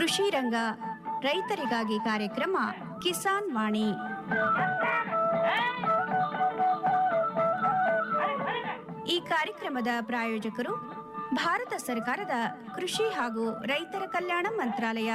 ಕೃಷಿ ರಂಗ ರೈತರಿಗಾಗಿ ಕಾರ್ಯಕ್ರಮ ಕಿಸಾನ್ ವಾಣಿ. ಈ ಕಾರ್ಯಕ್ರಮದ ಪ್ರಾಯೋಜಕರು ಭಾರತ ಸರ್ಕಾರದ ಕೃಷಿ ಹಾಗೂ ರೈತರ ಕಲ್ಯಾಣ ಮಂತ್ರಾಲಯ.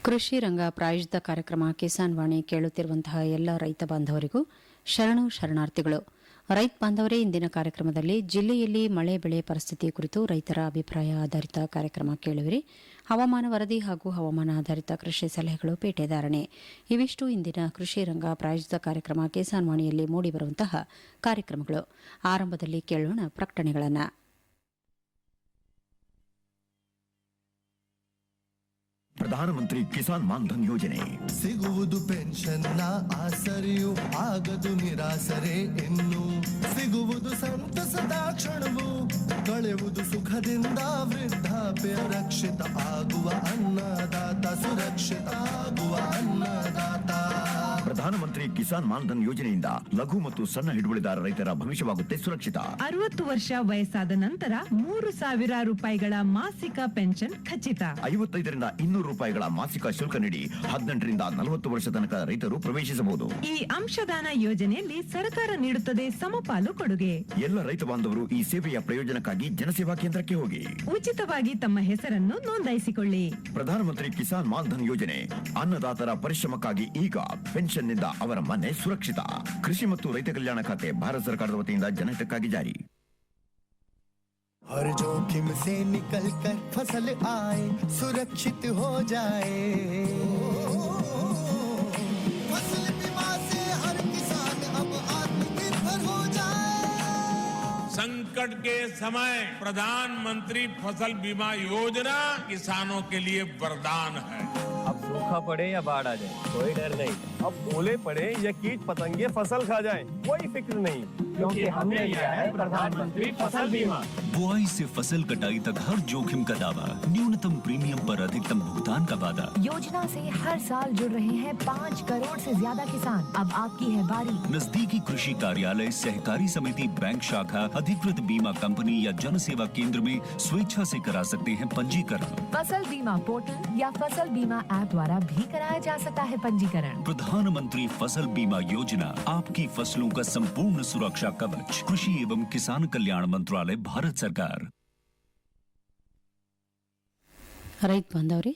ಕೃಷಿ ರಂಗ ಪ್ರಾಯೋಜಿತ ಕಾರ್ಯಕ್ರಮ ಕಿಸಾನ್ ವಾಣಿ ಕೇಳುತ್ತಿರುವಂತಹ ಎಲ್ಲ ರೈತ ಬಾಂಧವರಿಗೂ ಶರಣಾರ್ಥಿಗಳು. ರೈತ ಬಾಂಧವರೇ, ಇಂದಿನ ಕಾರ್ಯಕ್ರಮದಲ್ಲಿ ಜಿಲ್ಲೆಯಲ್ಲಿ ಮಳೆ ಬೆಳೆ ಪರಿಸ್ಥಿತಿ ಕುರಿತು ರೈತರ ಅಭಿಪ್ರಾಯ ಆಧಾರಿತ ಕಾರ್ಯಕ್ರಮ ಕೇಳುವಿರಿ. ಹವಾಮಾನ ವರದಿ ಹಾಗೂ ಹವಾಮಾನ ಆಧಾರಿತ ಕೃಷಿ ಸಲಹೆಗಳು, ಪೇಟೆದಾರಣೆ ಇವಿಷ್ಟು ಇಂದಿನ ಕೃಷಿ ರಂಗ ಪ್ರಾಯೋಜಿತ ಕಾರ್ಯಕ್ರಮ ಕಿಸಾನ್ ವಾಣಿಯಲ್ಲಿ ಮೂಡಿಬರುವಂತಹ ಕಾರ್ಯಕ್ರಮಗಳು. ಆರಂಭದಲ್ಲಿ ಕೇಳೋಣ ಪ್ರಕಟಣೆಗಳನ್ನು. ಪ್ರಧಾನಮಂತ್ರಿ ಕಿಸಾನ್ ಮಾನ್ಧನ್ ಯೋಜನೆ ಸಿಗುವುದು ಪೆನ್ಷನ್ನ ಆಸರೆಯು ಆಗದು ನಿರಾಸರೆ ಇನ್ನು ಸಿಗುವುದು ಸಂತಸದ ಕ್ಷಣವು ಕಳೆಯುವುದು ಸುಖದಿಂದ ವೃದ್ಧಾಪ್ಯ ರಕ್ಷಿತ ಆಗುವ ಅನ್ನದಾತ ಸುರಕ್ಷಿತ ಆಗುವ ಅನ್ನದಾತ. ಪ್ರಧಾನಮಂತ್ರಿ ಕಿಸಾನ್ ಮಾನ್ಧನ್ ಯೋಜನೆಯಿಂದ ಲಘು ಮತ್ತು ಸಣ್ಣ ಹಿಡುವಳಿದಾರ ರೈತರ ಭವಿಷ್ಯವಾಗುತ್ತೆ ಸುರಕ್ಷಿತ. 60 ವರ್ಷ ವಯಸ್ಸಾದ ನಂತರ 3,000 ರೂಪಾಯಿಗಳ ಮಾಸಿಕ ಪೆನ್ಷನ್ ಖಚಿತ. 55ರಿಂದ 200 ರೂಪಾಯಿಗಳ ಮಾಸಿಕ ಶುಲ್ಕ ನೀಡಿ 18ರಿಂದ 40 ವರ್ಷ ತನಕ ರೈತರು ಪ್ರವೇಶಿಸಬಹುದು. ಈ ಅಂಶದಾನ ಯೋಜನೆಯಲ್ಲಿ ಸರ್ಕಾರ ನೀಡುತ್ತದೆ ಸಮಪಾಲು ಕೊಡುಗೆ. ಎಲ್ಲ ರೈತ ಬಾಂಧವರು ಈ ಸೇವೆಯ ಪ್ರಯೋಜನಕ್ಕಾಗಿ ಜನಸೇವಾ ಕೇಂದ್ರಕ್ಕೆ ಹೋಗಿ ಉಚಿತವಾಗಿ ತಮ್ಮ ಹೆಸರನ್ನು ನೋಂದಾಯಿಸಿಕೊಳ್ಳಿ. ಪ್ರಧಾನಮಂತ್ರಿ ಕಿಸಾನ್ ಮಾನ್ಧನ್ ಯೋಜನೆ ಅನ್ನದಾತರ ಪರಿಶ್ರಮಕ್ಕಾಗಿ ಈಗ, ಪೆನ್ಷನ್ನಿಂದ ಅವರ ಮನೆ ಸುರಕ್ಷಿತ. ಕೃಷಿ ಮತ್ತು ರೈತ ಕಲ್ಯಾಣ ಖಾತೆ ಭಾರತ ಸರ್ಕಾರದ ವತಿಯಿಂದ ಜನಹಿತಕ್ಕಾಗಿ ಜಾರಿ. हर जोखिम से निकल कर फसल आए, सुरक्षित हो जाए. फसल बीमा से हर किसान अब आत्मनिर्भर हो जाए. संकट के समय प्रधानमंत्री फसल बीमा योजना किसानों के लिए वरदान है. अब सूखा पड़े या बाढ़ आ जाए कोई डर नहीं. अब ओले पड़े या कीट पतंगे फसल खा जाए कोई फिक्र नहीं, क्योंकि हमने लिया है प्रधानमंत्री फसल बीमा. बुआई से फसल कटाई तक हर जोखिम का दावा, न्यूनतम प्रीमियम पर अधिकतम भुगतान का वादा. योजना से हर साल जुड़ रहे हैं 5 करोड़ से ज्यादा किसान. अब आपकी है बारी. नजदीकी कृषि कार्यालय, सहकारी समिति, बैंक शाखा, अधिकृत बीमा कंपनी या जन सेवा केंद्र में स्वेच्छा से करा सकते हैं पंजीकरण. फसल बीमा पोर्टल या फसल बीमा ऐप द्वारा भी कराया जा सकता है पंजीकरण. प्रधानमंत्री फसल बीमा योजना, आपकी फसलों का संपूर्ण सुरक्षा कवच. कृषि एवं किसान कल्याण मंत्रालय, भारत सरकार. ರೈತ ಬಾಂಧವರೇ,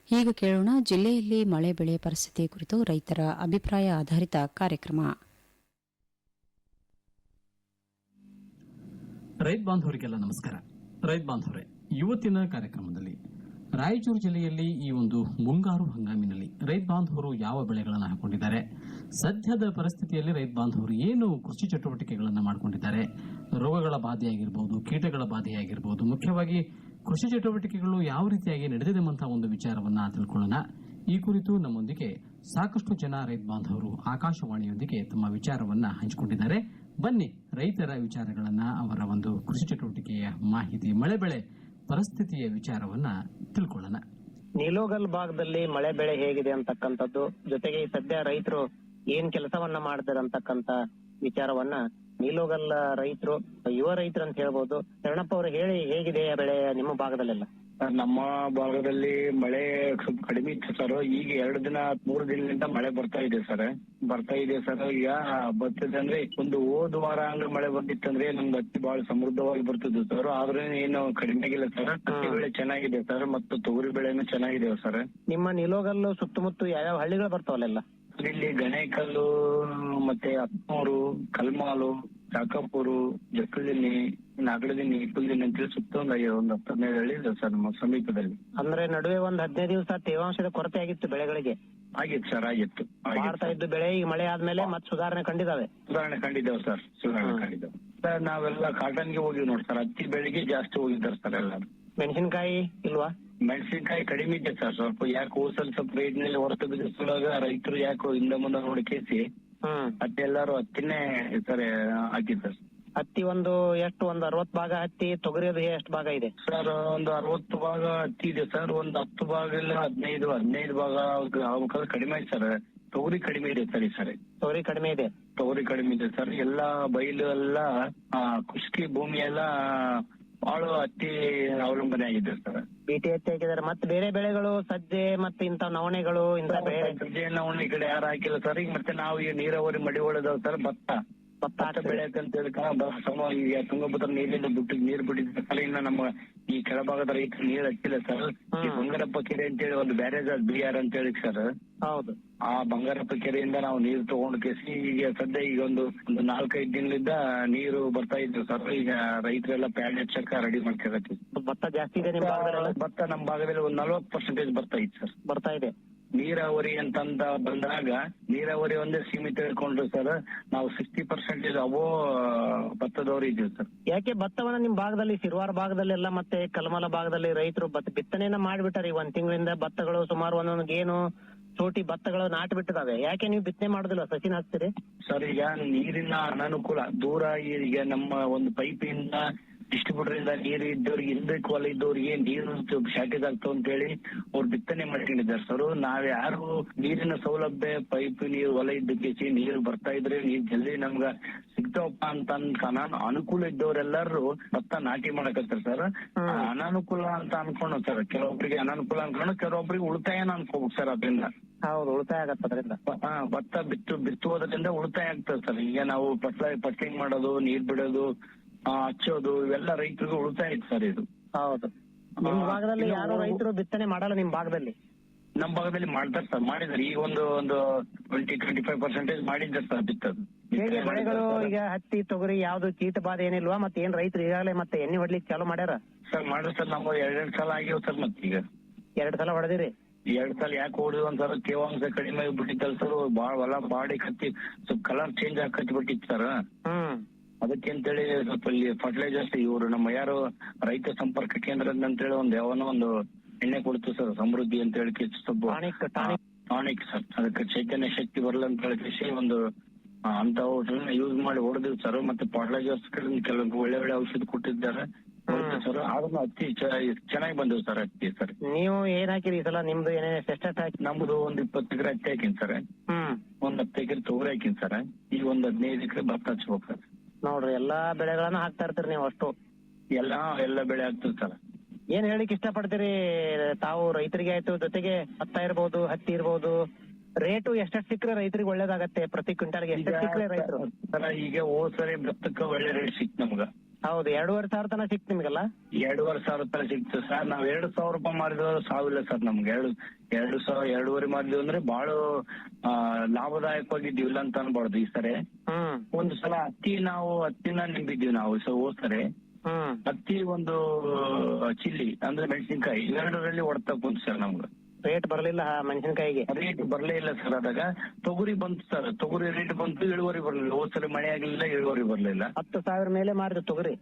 ಈಗ ಕೇಳೋಣ ಜಿಲ್ಲೆಯಲ್ಲಿ ಮಳೆ ಬೆಳೆ ಪರಿಸ್ಥಿತಿ ಕುರಿತು ರೈತರ ಅಭಿಪ್ರಾಯ ಆಧಾರಿತ ಕಾರ್ಯಕ್ರಮ. ರೈತ ಬಾಂಧವರಿಗೆಲ್ಲ ನಮಸ್ಕಾರ. ರೈತ ಬಾಂಧವರೇ, ಇವತ್ತಿನ ಕಾರ್ಯಕ್ರಮದಲ್ಲಿ ರಾಯಚೂರು ಜಿಲ್ಲೆಯಲ್ಲಿ ಈ ಒಂದು ಮುಂಗಾರು ಹಂಗಾಮಿನಲ್ಲಿ ರೈತ ಬಾಂಧವರು ಯಾವ ಬೆಳೆಗಳನ್ನು ಹಾಕೊಂಡಿದ್ದಾರೆ, ಸದ್ಯದ ಪರಿಸ್ಥಿತಿಯಲ್ಲಿ ರೈತ ಬಾಂಧವರು ಏನು ಕೃಷಿ ಚಟುವಟಿಕೆಗಳನ್ನು ಮಾಡಿಕೊಂಡಿದ್ದಾರೆ, ರೋಗಗಳ ಬಾಧೆಯಾಗಿರ್ಬೋದು, ಕೀಟಗಳ ಬಾಧೆಯಾಗಿರ್ಬೋದು, ಮುಖ್ಯವಾಗಿ ಕೃಷಿ ಚಟುವಟಿಕೆಗಳು ಯಾವ ರೀತಿಯಾಗಿ ನಡೆದಿದೆ ಎಂಬಂತಹ ಒಂದು ವಿಚಾರವನ್ನ ತಿಳ್ಕೊಳ್ಳೋಣ. ಈ ಕುರಿತು ನಮ್ಮೊಂದಿಗೆ ಸಾಕಷ್ಟು ಜನ ರೈತ ಬಾಂಧವರು ಆಕಾಶವಾಣಿಯೊಂದಿಗೆ ತಮ್ಮ ವಿಚಾರವನ್ನ ಹಂಚಿಕೊಂಡಿದ್ದಾರೆ. ಬನ್ನಿ, ರೈತರ ವಿಚಾರಗಳನ್ನ, ಅವರ ಒಂದು ಕೃಷಿ ಚಟುವಟಿಕೆಯ ಮಾಹಿತಿ, ಮಳೆ ಬೆಳೆ ಪರಿಸ್ಥಿತಿಯ ವಿಚಾರವನ್ನ ತಿಳ್ಕೊಳ್ಳೋಣ. ನೀಲೋಗಲ್ ಭಾಗದಲ್ಲಿ ಮಳೆ ಬೆಳೆ ಹೇಗಿದೆ ಅಂತಕ್ಕಂಥದ್ದು, ಜೊತೆಗೆ ಈ ಸದ್ಯ ರೈತರು ಏನ್ ಕೆಲಸವನ್ನ ಮಾಡ್ತಾರೆ ಅಂತಕ್ಕಂತ ವಿಚಾರವನ್ನ ನೀಲೋಗಲ್ ರೈತರು, ಯುವ ರೈತರು ಅಂತ ಹೇಳ್ಬೋದು. ಶರಣಪ್ಪ ಅವರು ಹೇಳಿ, ಹೇಗಿದೆ ಬೆಳೆ ನಿಮ್ಮ ಭಾಗದಲ್ಲೆಲ್ಲ? ನಮ್ಮ ಭಾಗದಲ್ಲಿ ಮಳೆ ಸ್ವಲ್ಪ ಕಡಿಮೆ ಇತ್ತು ಸರ್. ಈಗ 2-3 ದಿನದಿಂದ ಮಳೆ ಬರ್ತಾ ಇದೆ ಸರ್. ಈಗ ಬರ್ತದೆ ಅಂದ್ರೆ ಒಂದು ಹೋದ ವಾರ ಹಂಗ ಮಳೆ ಬಂದಿತ್ತಂದ್ರೆ ನಮ್ದು ಹತ್ತಿ ಬಹಳ ಸಮೃದ್ಧವಾಗಿ ಬರ್ತಿದ್ವು ಸರ್. ಆದ್ರೆ ಏನು ಕಡಿಮೆ ಆಗಿಲ್ಲ ಸರ್. ಹತ್ತಿ ಬೆಳೆ ಚೆನ್ನಾಗಿದೆ ಸರ್, ಮತ್ತು ತೊಗರಿ ಬೆಳೆನೂ ಚೆನ್ನಾಗಿದೆ ಸರ್. ನಿಮ್ಮ ನೀಲೋಗಲ್ಲು ಸುತ್ತಮುತ್ತ ಯಾವ ಹಳ್ಳಿಗಳು ಬರ್ತಾವಲ್ಲ? ಇಲ್ಲಿ ಗಣೇಕಲ್ಲು, ಮತ್ತೆ ಹತ್ನೂರು, ಕಲ್ಮಾಲು, ಚಾಕಾಪುರು, ಜಕ್ಕಳ್ಳಿನಿ, ನಾಗಳದಿನಿ, ಇಪ್ಪಲ್ದಿನಿ ಅಂತೇಳಿ ಸುತ್ತ ಒಂದು 10-15 ಹಳ್ಳಿ ಇದೆ ಸರ್ ನಮ್ಮ ಸಮೀಪದಲ್ಲಿ. ಅಂದ್ರೆ ನಡುವೆ ಒಂದ್ 15 ದಿವಸ ತೇವಾಂಶದ ಕೊರತೆ ಆಗಿತ್ತು ಬೆಳೆಗಳಿಗೆ. ಆಗಿತ್ತು ಸರ್, ಆಗಿತ್ತು. ಮಾಡ್ತಾ ಇದ್ದು ಬೆಳೆ ಈಗ ಮಳೆ ಆದ್ಮೇಲೆ ಮತ್ತೆ ಸುಧಾರಣೆ ಕಂಡಿದ್ದಾವೆ ಸರ್. ಸುಧಾರಣೆ ಕಂಡಿದ್ದಾವೆ ಸರ್. ನಾವೆಲ್ಲ ಕಾಟನ್ಗೆ ಹೋಗಿವಿ ನೋಡಿ ಸರ್. ಹತ್ತಿ ಬೆಳೆಗೆ ಜಾಸ್ತಿ ಹೋಗಿದ್ದಾರೆ ಸರ್ ಎಲ್ಲರೂ. ಮೆಣಸಿನಕಾಯಿ ಇಲ್ವಾ? ಮೆಣಸಿನಕಾಯಿ ಕಡಿಮೆ ಇದೆ ಸರ್. ಸ್ವಲ್ಪ ಯಾಕೆ ಹೋಸಲ್ ಸ್ವಲ್ಪ ರೇಟ್ ನಲ್ಲಿ ಹೊರತು ಬಿಡಿಸುವಾಗ ರೈತರು ಯಾಕೆ ಹಿಂದೆ ಮುಂದೆ ನೋಡಿ ಕೇಸಿ ಎಲ್ಲಾರು ಹತ್ತಿನೇ ಸರ್ ಹಾಕಿದ್ದಾರೆ. ಹತ್ತಿ ಒಂದು 60 ಭಾಗ ಹತ್ತಿ, ತೊಗರಿ ಅದು ಎಷ್ಟು ಭಾಗ ಇದೆ? ಸರ್ ಒಂದು 60 ಭಾಗ ಹತ್ತಿ ಇದೆ ಸರ್. ಒಂದು 10 ಭಾಗ ಇಲ್ಲ 15 ಭಾಗ ಆಗ್ಬೇಕಾದ್ರೆ ಕಡಿಮೆ ಐತೆ ಸರ್. ತೊಗರಿ ಕಡಿಮೆ ಇದೆ ಸರಿ ಸರ್. ತೊಗರಿ ಕಡಿಮೆ ಇದೆ. ತೊಗರಿ ಕಡಿಮೆ ಇದೆ ಸರ್. ಎಲ್ಲಾ ಬಯಲು ಎಲ್ಲ ಕೃಷಿ ಭೂಮಿ ಎಲ್ಲ ಬಾಳು ಹತ್ತಿ ಅವಲಂಬನೆ ಆಗಿದೆ ಸರ್. ಬಿಟಿ ಹತ್ತಿ ಹಾಕಿದಾರೆ. ಮತ್ತೆ ಬೇರೆ ಬೆಳೆಗಳು ಸಜ್ಜೆ ಮತ್ತೆ ಇಂತ ನವಣೆಗಳು ಇಂತ ಸಜ್ಜೆ ನವಣೆ ಈ ಕಡೆ ಯಾರು ಹಾಕಿಲ್ಲ ಸರ್. ಈಗ ಮತ್ತೆ ನಾವು ಈಗ ನೀರಾವರಿ ಮಡಿ ಹೊಡೆದವ್ ಸರ್. ಭತ್ತ ಬೆಳೆಯಕ್ಕಂತ ಹೇಳಿ ಈಗ ತುಂಗಭದ್ರಾ ನೀರಿಂದ ನೀರು ಬಿಟ್ಟಿದ್ದ ಕಲೆಯಿಂದ ನಮ್ಮ ಈ ಕೆಳಭಾಗದ ರೈತರು ನೀರು ಹಚ್ಚಿಲ್ಲ ಸರ್. ಈ ಬಂಗಾರಪ್ಪ ಕೆರೆ ಅಂತೇಳಿ ಒಂದು ಬ್ಯಾರೇಜ್ ಬಿಆರ್ ಅಂತ ಹೇಳಿ ಸರ್. ಹೌದು. ಆ ಬಂಗಾರಪ್ಪ ಕೆರೆಯಿಂದ ನಾವು ನೀರು ತಗೊಂಡು ಕೇಸಿ ಈಗ ಸದ್ಯ ಈಗ ಒಂದು 4-5 ದಿನದಿಂದ ನೀರು ಬರ್ತಾ ಇದ್ವಿ ಸರ್. ಈಗ ರೈತರೆಲ್ಲ ಪ್ಯಾಡ್ ಹಚ್ಚಕ್ಕ ರೆಡಿ ಮಾಡ್ಕೊಳತ್ತೀವಿ. ಭತ್ತ ಜಾಸ್ತಿ ಇದೆ ನಿಮ್ಮ ಭಾಗದಲ್ಲಿ? ಭತ್ತ ನಮ್ಮ ಭಾಗದಲ್ಲಿ ಒಂದು 40% ಬರ್ತಾ ಇತ್ತು ಸರ್. ಬರ್ತಾ ಇದೆ. ನೀರಾವರಿ ಅಂತಂತ ಬಂದಾಗ ನೀರಾವರಿ ಒಂದೇ ಸೀಮಿತ ಇಟ್ಕೊಂಡ್ರು ಸರ್. ನಾವು 60% ಅವೋ ಭತ್ತದವ್ರು ಇದ್ದೀವಿ ಸರ್. ಯಾಕೆ ಭತ್ತವನ್ನ ನಿಮ್ ಭಾಗದಲ್ಲಿ, ಸಿರ್ವಾರ್ ಭಾಗದಲ್ಲೆಲ್ಲ ಮತ್ತೆ ಕಲ್ಮಲ ಭಾಗದಲ್ಲಿ ರೈತರು ಬಿತ್ತನೆಯನ್ನ ಮಾಡ್ಬಿಟ್ಟಾರೆ. 1 ತಿಂಗಳಿಂದ ಭತ್ತಗಳು ಸುಮಾರು ಒಂದೊಂದು ಗೇನು ಚೋಟಿ ಭತ್ತಗಳು ನಾಟಿ ಬಿಟ್ಟಿದಾವೆ. ಯಾಕೆ ನೀವು ಬಿತ್ತನೆ ಮಾಡುದಿಲ್ಲ, ಸಸಿನ ಹಾಕ್ತೀರಿ? ಸರ್ ಈಗ ನೀರಿನ ಅನಾನುಕೂಲ ದೂರ. ಈಗ ನಮ್ಮ ಒಂದು ಪೈಪ್ ಇಂದ ಡಿಸ್ಟ್ರಿಬ್ಯೂಟರ್ ಇಂದ ನೀರು ಇದ್ದವ್ರಿಗೆ ಹಿಂದಕ್ಕೆ ಹೊಲ ಇದ್ದವ್ರಿಗೆ ನೀರು ಶಾರ್ಟೇಜ್ ಆಗ್ತಾವ ಅಂತ ಹೇಳಿ ಅವ್ರು ಬಿತ್ತನೆ ಮಾಡ್ಕೊಂಡಿದ್ದಾರೆ ಸರ್. ನಾವ್ ಯಾರು ನೀರಿನ ಸೌಲಭ್ಯ ಪೈಪ್ ನೀರು ಹೊಲ ಇದ್ದಕ್ಕೆ ನೀರು ಬರ್ತಾ ಇದ್ರೆ ನೀರ್ ಜಲ್ದಿ ನಮ್ಗ ಸಿಗ್ತಾವಪ್ಪ ಅಂತ ಅನುಕೂಲ ಇದ್ದವ್ರೆಲ್ಲಾರು ಭತ್ತ ನಾಟಿ ಮಾಡಕತ್ತಾರ ಸರ್. ಅನಾನುಕೂಲ ಅಂತ ಅನ್ಕೊಂಡು ಸರ್, ಕೆಲವೊಬ್ರಿಗೆ ಅನಾನುಕೂಲ ಅನ್ಕೊಂಡು ಕೆಲವೊಬ್ರಿಗೆ ಉಳಿತಾಯನ ಅನ್ಕೋಬೇಕು ಸರ್. ಅದರಿಂದ ಹೌದು, ಉಳಿತಾಯ ಆಗತ್ತ ಅದರಿಂದ. ಭತ್ತ ಬಿತ್ತುವುದರಿಂದ ಉಳಿತಾಯ ಆಗ್ತದೆ ಸರ್. ಈಗ ನಾವು ಫಸ್ಲಿಂಗ್ ಮಾಡೋದು, ನೀರ್ ಬಿಡೋದು, ಹಚ್ಚೋದು ಇವೆಲ್ಲ ರೈತರಿಗೆ ಉಳಿತಾಯ ಐತೆ ಸರ್ ಇದು. ಹೌದು. ನಿಮ್ ಭಾಗದಲ್ಲಿ ಯಾರು ರೈತರು ಬಿತ್ತನೆ ಮಾಡಲ್ಲ ನಿಮ್ ಭಾಗದಲ್ಲಿ? ನಮ್ ಭಾಗದಲ್ಲಿ ಮಾಡ್ತಾರೆ ಸರ್, ಮಾಡಿದಾರೆ. ಈಗ ಒಂದು 20-25% ಮಾಡಿದ್ದಾರೆ ಸರ್ ಬಿತ್ತದು. ಹೇಗೆ ಬೆಳೆಗಳು ಈಗ ಹತ್ತಿ ತೊಗರಿ ಯಾವ್ದು ಕೀಟ ಬಾಧೆ ಏನಿಲ್ವಾ? ಮತ್ತೆ ಏನ್ ರೈತರು ಈಗಾಗಲೇ ಮತ್ತೆ ಎಣ್ಣೆ ಹೊಡ್ಲಿಕ್ಕೆ ಚಾಲು ಮಾಡ್ಯಾರ? ಸರ್ ಮಾಡ್ರಿ ಸರ್. ನಾವು 2 ಸಲ ಆಗಿವ್ ಸರ್. ಮತ್ತೆ ಈಗ 2 ಸಲ ಹೊಡೆದಿರಿ? 2 ಸಲ ಯಾಕೆ ಹೊಡೆದು ಒಂದ್ಸಲ ತೇವಾಂಶ ಕಡಿಮೆ ಆಗ್ಬಿಟ್ಟಿತ್ತಲ್ಲ ಸರ್. ಹೊಲ ಬಾಡಿ ಕತ್ತಿ ಸ್ವಲ್ಪ ಕಲರ್ ಚೇಂಜ್ ಆಗಿ ಕತ್ತಿ ಬಿಟ್ಟಿತ್ತು ಸರ್. ಅದಕ್ಕೆ ಅಂತೇಳಿ ಸ್ವಲ್ಪ ಇಲ್ಲಿ ಫರ್ಟಿಲೈಸರ್ಸ್ ಇವರು ನಮ್ಮ ಯಾರು ರೈತ ಸಂಪರ್ಕ ಕೇಂದ್ರ ಅಂತೇಳಿ ಒಂದು ಎಣ್ಣೆ ಕೊಡ್ತೀವಿ ಸರ್, ಸಮೃದ್ಧಿ ಅಂತ ಹೇಳಿ ಸ್ವಲ್ಪ ಟಾನಿಕ್ ಸರ್. ಅದಕ್ಕೆ ಚೈತನ್ಯ ಶಕ್ತಿ ಬರಲ್ಲ ಅಂತ ಹೇಳಿ ಒಂದು ಅಂತ ಯೂಸ್ ಮಾಡಿ ಹೊಡೆದಿವಿ ಸರ್. ಮತ್ತೆ ಫರ್ಟಿಲೈಸರ್ಸ್ ಕೆಲವು ಒಳ್ಳೆ ಔಷಧಿ ಕೊಟ್ಟಿದ್ದಾರೆ ಸರ್. ಅದನ್ನ ಹತ್ತಿ ಚೆನ್ನಾಗಿ ಬಂದಿವಿ ಸರ್ ಹತ್ತಿ ಸರ್. ನೀವು ಏನ್ ಹಾಕಿರಿ ಈ ಸಲ? ನಿಮ್ದು ಏನೇ ಎಷ್ಟ ಹಾಕಿ? ನಮ್ದು ಒಂದು 20 ಎಕರೆ ಹತ್ತಿ ಹಾಕಿನ್ ಸರ್. ಒಂದ್ 10 ಎಕರೆ ತೊಗರಿ ಹಾಕಿನ್ ಸರ್. ಈಗ ಒಂದು 15 ಎಕರೆ ಭತ್ತ ಹಚ್ಬೇಕು ಸರ್. ನೋಡ್ರಿ, ಎಲ್ಲಾ ಬೆಳೆಗಳನ್ನ ಹಾಕ್ತಾ ಇರ್ತೀರಿ ನೀವು ಅಷ್ಟು? ಎಲ್ಲ ಬೆಳೆ ಆಗ್ತದೆ ಸರ್. ಏನ್ ಹೇಳಿಕ್ ಇಷ್ಟ ಪಡ್ತೀರಿ ತಾವು ರೈತರಿಗೆ ಆಯ್ತು, ಜೊತೆಗೆ ಭತ್ತ ಇರ್ಬೋದು, ಹತ್ತಿ ಇರ್ಬೋದು, ರೇಟು ಎಷ್ಟೆಷ್ಟು ಸಿಕ್ಕರೆ ರೈತರಿಗೆ ಒಳ್ಳೇದಾಗತ್ತೆ? ಪ್ರತಿ ಕ್ವಿಂಟಾಲ್ಗೆ ಎಷ್ಟು ಸಿಕ್ಕರೆ ರೈತರು? ಈಗ ಹೋದ್ ಸರಿ ಭತ್ತಕ್ಕೆ ಒಳ್ಳೆ ರೇಟ್ ಸಿಕ್ತು ನಮ್ಗ. ಹೌದು, 2,500 ತನಕ ಸಿಕ್ತು ನಿಮ್ಗೆಲ್ಲ? 2,500 ತನಕ ಸಿಕ್ತು ಸರ್. ನಾವ್ 2,000 ರೂಪಾಯಿ ಮಾರಿದ್ರೆ ಸಾವಿಲ್ಲ ಸರ್ ನಮ್ಗೆ. 2,500 ಮಾರಿದ್ವಿ ಅಂದ್ರೆ ಬಹಳ ಲಾಭದಾಯಕವಾಗಿದ್ದೀವಿ, ಇಲ್ಲ ಅಂತ ಅನ್ಬಾರ್ದು. ಈ ಸರಿ ಒಂದು ಸಲ ಹತ್ತಿನ ನಿಂಬಿದ್ವಿ ನಾವು ಹೋದ್ ಸರಿ. ಹತ್ತಿ ಒಂದು ಚಿಲ್ಲಿ ಅಂದ್ರೆ ಮೆಣಸಿನ್ಕಾಯಿ ಇವೆರಡರಲ್ಲಿ ಹೊಡ್ತಾ ಕುಂತು ಸರ್ ನಮ್ಗೆ. ರೇಟ್ ಬರ್ಲಿಲ್ಲ ಮೆಣಸಿನಕಾಯಿಗೆ? ರೇಟ್ ಬರ್ಲೇ ಇಲ್ಲ ಸರ್. ಆದಾಗ ತೊಗರಿ ಬಂತು ಸರ್. ತೊಗರಿ ರೇಟ್ ಬಂತು, ಇಳುವರಿ ಬರ್ಲಿಲ್ಲ. ಹೋದ್ ಸರಿ ಮಳೆ ಆಗ್ಲಿಲ್ಲ, ಇಳುವರಿ ಬರ್ಲಿಲ್ಲ. 10,000 ಮೇಲೆ ಮಾರಿದ ತೊಗರಿ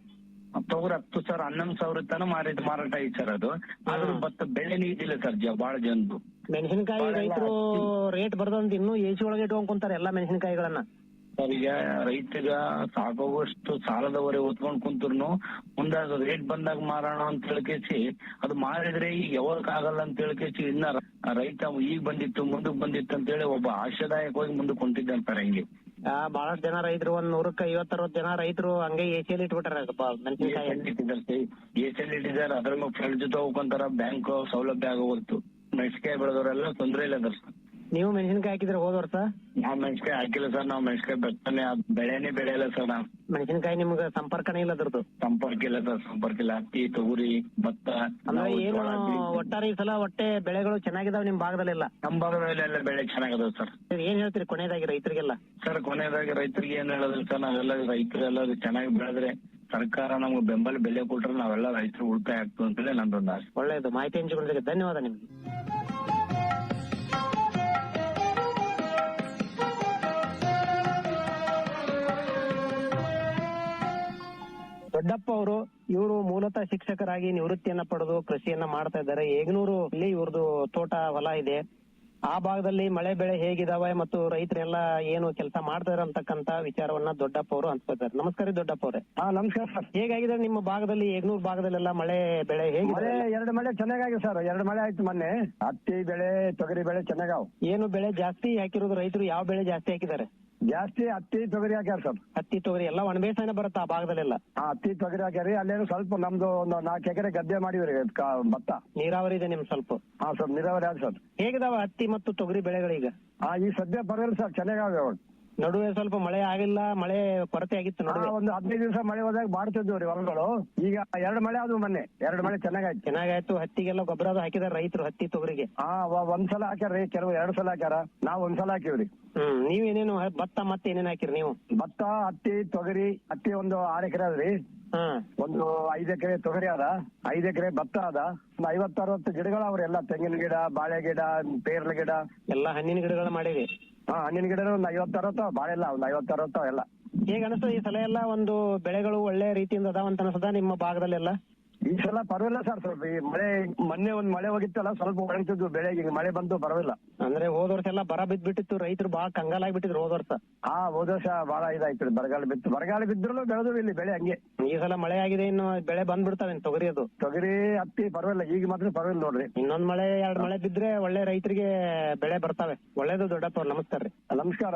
10,000 11,000 ತನ ಮಾರಾಟ ಐತಿ ಸರ್. ಅದು ಆದ್ರೂ ಭತ್ತ ಬೆಳೆನೇ ಇದ್ದಿಲ್ಲ ಸರ್ ಬಹಳ ಜನದು. ಮೆಣಸಿನಕಾಯಿ ರೈತರು ರೇಟ್ ಬರ್ದಂತ ಇನ್ನೂ ಏಸಿ ಒಳಗೆ ಇಟ್ಕೊಂಡ್ಕೊಂತಾರೆ ಎಲ್ಲಾ ಮೆಣಸಿನಕಾಯಿಗಳನ್ನ ಸರ್. ಈಗ ರೈತಗ ಸಾಕಾಗುವಷ್ಟು ಸಾಲದವರೆ ಹೊತ್ಕೊಂಡ್ ಕುಂತ್ರು ಮುಂದೆ ಅದು ರೇಟ್ ಬಂದಾಗ ಮಾರೋಣ ಅಂತ ಹೇಳ್ಕೇಸಿ ಅದು ಮಾರಿದ್ರೆ ಈಗ ಯಾವಾಗ ಆಗಲ್ಲ ಅಂತ ಹೇಳ್ಕೇಸಿ ಇನ್ನ ರೈತ ಈಗ ಬಂದಿತ್ತು ಮುಂದಕ್ ಬಂದಿತ್ತು ಅಂತ ಹೇಳಿ ಒಬ್ಬ ಆಶಾದಾಯಕವಾಗಿ ಮುಂದಕ್ಕೆ ಹೊಂಟಿದ್ದಂತಾರೆ. ಹಂಗೆ ಬಹಳಷ್ಟು ಜನ ರೈತರು, 100ಕ್ಕೆ 50-60 ಜನ ರೈತರು ಹಂಗೆ ಎಸಿಯಲ್ಲಿ ಇಟ್ಬಿಟ್ಟಾರೆ ಮೆಣಸಿನಕಾಯಿ. ಎಸಿಯಲ್ಲಿ ಇಟ್ಟಿದ್ದಾರೆ. ಅದ್ರ ಮೇಲೆ ಫ್ರೆಂಡ್ ಜೊತೆ ಹೋಗ್ಕೊಂತಾರ. ಬ್ಯಾಂಕ್ ಸೌಲಭ್ಯ ಆಗೋಗ್ತು. ಮೆಣಸಿನಕಾಯಿ ಬೆಳೆದವರೆಲ್ಲ ತೊಂದ್ರೆ ಇಲ್ಲ ಅದ್ರ ಸರ್. ನೀವು ಮೆಣಸಿನಕಾಯಿ ಹಾಕಿದ್ರೆ ಹೋದ ವರ್ಷ? ನಾವ್ ಮೆಣಸಿನಕಾಯಿ ಹಾಕಿಲ್ಲ ಸರ್. ನಾವ್ ಮೆಣಸಿನಕಾಯಿ ಬೆಳೆನೇ ಬೆಳೆಯಲ್ಲ ಸರ್. ನಾವ್ ಮೆಣಸಿನಕಾಯಿ ನಿಮ್ಗೆ ಸಂಪರ್ಕನೇ ಇಲ್ಲ ಅದ್ರದ್ದು? ಸಂಪರ್ಕ ಇಲ್ಲ ಸರ್. ಸಂಪರ್ಕ ಇಲ್ಲ. ಹತ್ತಿ, ತೊಗರಿ, ಭತ್ತ ಏನು ಒಟ್ಟಾರೆ ಈ ಸಲ ಬೆಳೆಗಳು ಚೆನ್ನಾಗಿದಾವ ನಿಮ್ ಭಾಗದಲ್ಲೆಲ್ಲ? ನಮ್ ಭಾಗದಲ್ಲಿ ಎಲ್ಲ ಬೆಳೆ ಚೆನ್ನಾಗದಾವ ಸರ್. ಏನ್ ಹೇಳ್ತೀರಿ ಕೊನೆಯದಾಗಿ ರೈತರಿಗೆಲ್ಲ? ಸರ್ ಕೊನೆಯದಾಗಿ ರೈತರಿಗೆ ಏನ್ ಹೇಳೋದಿಲ್ಲ ಸರ್. ನಾವೆಲ್ಲ ರೈತರೆಲ್ಲ ಚೆನ್ನಾಗಿ ಬೆಳೆದ್ರೆ ಸರ್ಕಾರ ನಮ್ಗೆ ಬೆಂಬಲ ಬೆಲೆ ಕೊಟ್ರೆ ನಾವೆಲ್ಲ ರೈತರು ಉಳಿತಾಯ ಆಗ್ತದೆ ಅಂತೇಳಿ ನಂದೊಂದು ಆಸೆ. ಒಳ್ಳೇದು, ಮಾಹಿತಿ ಹಂಚಿಕೊಂಡಿದ್ದಕ್ಕೆ ಧನ್ಯವಾದ ನಿಮ್ಗೆ. ದೊಡ್ಡಪ್ಪ ಅವರು ಇವರು ಮೂಲತಃ ಶಿಕ್ಷಕರಾಗಿ ನಿವೃತ್ತಿಯನ್ನ ಪಡೆದು ಕೃಷಿಯನ್ನ ಮಾಡ್ತಾ ಇದ್ದಾರೆ. 800 ಇಲ್ಲಿ ಇವ್ರದ್ದು ತೋಟ ಹೊಲ ಇದೆ. ಆ ಭಾಗದಲ್ಲಿ ಮಳೆ ಬೆಳೆ ಹೇಗಿದಾವೆ ಮತ್ತು ರೈತರೆಲ್ಲ ಏನು ಕೆಲಸ ಮಾಡ್ತಾರೆ ಅಂತಕ್ಕಂತ ವಿಚಾರವನ್ನ ದೊಡ್ಡಪ್ಪ ಅವರು ಹಂಚ್ಕೊತಾರೆ. ನಮಸ್ಕಾರ ದೊಡ್ಡಪ್ಪ ಅವರೇ. ನಮಸ್ಕಾರ ಸರ್. ಹೇಗಾಗಿದೆ ನಿಮ್ಮ ಭಾಗದಲ್ಲಿ, ಯಗ್ನೂರ್ ಭಾಗದಲ್ಲೆಲ್ಲ ಮಳೆ ಬೆಳೆ ಹೇಗಿದೆ? ಮಳೆ 2 ಮಳೆ ಚೆನ್ನಾಗಿದೆ ಸರ್. 2 ಮಳೆ ಆಯ್ತು ಮೊನ್ನೆ. ಹತ್ತಿ ಬೆಳೆ, ತೊಗರಿ ಬೆಳೆ ಚೆನ್ನಾಗಾವ್. ಏನು ಬೆಳೆ ಜಾಸ್ತಿ ಹಾಕಿರೋದು ರೈತರು? ಯಾವ ಬೆಳೆ ಜಾಸ್ತಿ ಹಾಕಿದ್ದಾರೆ? ಜಾಸ್ತಿ ಹತ್ತಿ ತೊಗರಿ ಹಾಕ್ಯಾರ ಸರ್. ಹತ್ತಿ ತೊಗರಿ ಎಲ್ಲ ಒಣಬೇಸಾಯನ ಬರುತ್ತಾ ಆ ಭಾಗದಲ್ಲೆಲ್ಲ? ಹತ್ತಿ ತೊಗರಿ ಹಾಕ್ಯಾರಿ. ಅಲ್ಲೇನು ಸ್ವಲ್ಪ ನಮ್ದು ಒಂದು 4 ಎಕರೆ ಗದ್ದೆ ಮಾಡಿವ್ರಿ ಭತ್ತ. ನೀರಾವರಿ ಇದೆ ನಿಮ್ ಸ್ವಲ್ಪ? ಸರ್ ನೀರಾವರಿ ಆದ ಸರ್. ಹೇಗಿದಾವ ಹತ್ತಿ ಮತ್ತು ತೊಗರಿ ಬೆಳೆಗಳೀಗ? ಈ ಸದ್ಯ ಪರವಾಗಿಲ್ಲ ಸರ್, ಚೆನ್ನಾಗಾವೆ. ನಡುವೆ ಸ್ವಲ್ಪ ಮಳೆ ಆಗಿಲ್ಲ, ಮಳೆ ಕೊರತೆ ಆಗಿತ್ತು ನಡುವೆ. ಒಂದು 15 ದಿವಸ ಮಳೆ ಹೋದಾಗ ಮಾಡ್ತಿದ್ವಿ ಹೊಲಗಳು. ಈಗ 2 ಮಳೆ ಆದ್ವು ಮೊನ್ನೆ. 2 ಮಳೆ ಚೆನ್ನಾಗಾಯ್ತು. ಹತ್ತಿಗೆಲ್ಲ ಗೊಬ್ಬರ ಅದು ಹಾಕಿದಾರೆ ರೈತರು ಹತ್ತಿ ತೊಗರಿಗೆ? ಒಂದ್ಸಲ ಹಾಕ್ಯಾರ್ರಿ, ಕೆಲವು 2 ಸಲ ಹಾಕ್ಯಾರ. ನಾವ್ ಒಂದ್ಸಲ ಹಾಕಿವ್ರಿ. ನೀವೇನೇನು ಭತ್ತ ಮತ್ತೆ ಏನೇನ್ ಹಾಕಿರಿ ನೀವು? ಭತ್ತ, ಹತ್ತಿ, ತೊಗರಿ. ಹತ್ತಿ ಒಂದು 6 ಎಕರೆ ಅದ್ರಿ. ಒಂದು 5 ಎಕರೆ ತೊಗರಿ ಅದ, 5 ಎಕರೆ ಭತ್ತ ಅದ. ಒಂದು 50-60 ಗಿಡಗಳು ಅವ್ರಿ. ಎಲ್ಲ ತೆಂಗಿನ ಗಿಡ, ಬಾಳೆ ಗಿಡ, ಪೇರ್ಲ ಗಿಡ, ಎಲ್ಲ ಹಣ್ಣಿನ ಗಿಡಗಳು ಮಾಡಿರಿ? ಹಣ್ಣಿನ ಗಿಡ ಒಂದು 50-60 ಬಾಳೆ ಇಲ್ಲ, ಒಂದು 50-60 ಎಲ್ಲ. ಹೇಗ ಅನಿಸ್ತದೆ ಈ ಸಲ ಎಲ್ಲ ಒಂದು ಬೆಳೆಗಳು ಒಳ್ಳೆ ರೀತಿಯಿಂದ ಅದಾವಂತ ಅನಿಸ್ತದ ನಿಮ್ಮ ಭಾಗದಲ್ಲೆಲ್ಲ? ಈ ಸಲ ಪರವಾಗಿಲ್ಲ ಸರ್. ಸ್ವಲ್ಪ ಈ ಮಳೆ ಮೊನ್ನೆ ಒಂದ್ ಮಳೆ ಹೋಗಿತ್ತಲ್ಲ, ಸ್ವಲ್ಪ ಒಣಗ್ತಿದ್ವು ಬೆಳೆ. ಈಗ ಮಳೆ ಬಂತು, ಪರವಾಗಿಲ್ಲ. ಅಂದ್ರೆ ಹೋದ ವರ್ಷ ಎಲ್ಲ ಬರ ಬಿದ್ಬಿಟ್ಟಿತ್ತು, ರೈತರು ಬಹಳ ಕಂಗಾಲಾಗ್ಬಿಟ್ಟಿದ್ರು ಹೋದ ವರ್ಷ. ಹೋದ ವರ್ಷ ಬಹಳ ಇದಾಯ್ತು. ಬರಗಾಲ ಬಿದ್ರು ಬೆಳೆದು ಇಲ್ಲಿ ಬೆಳೆ ಹಂಗೆ. ಈ ಸಲ ಮಳೆ ಆಗಿದೆ, ಇನ್ನು ಬೆಳೆ ಬಂದ್ಬಿಡ್ತಾವೆ ತೊಗರಿ ಅದು? ತೊಗರಿ, ಹತ್ತಿ ಪರವಾಗಿಲ್ಲ. ಈಗ ಮಾತ್ರ ಪರವಾಗಿಲ್ಲ ನೋಡ್ರಿ. ಇನ್ನೊಂದ್ ಮಳೆ 2 ಮಳೆ ಬಿದ್ರೆ ಒಳ್ಳೆ ರೈತರಿಗೆ ಬೆಳೆ ಬರ್ತಾವೆ. ಒಳ್ಳೇದು ದೊಡ್ಡಪ್ಪ ಅವ್ರು. ನಮಸ್ಕಾರ ರೀ. ನಮಸ್ಕಾರ.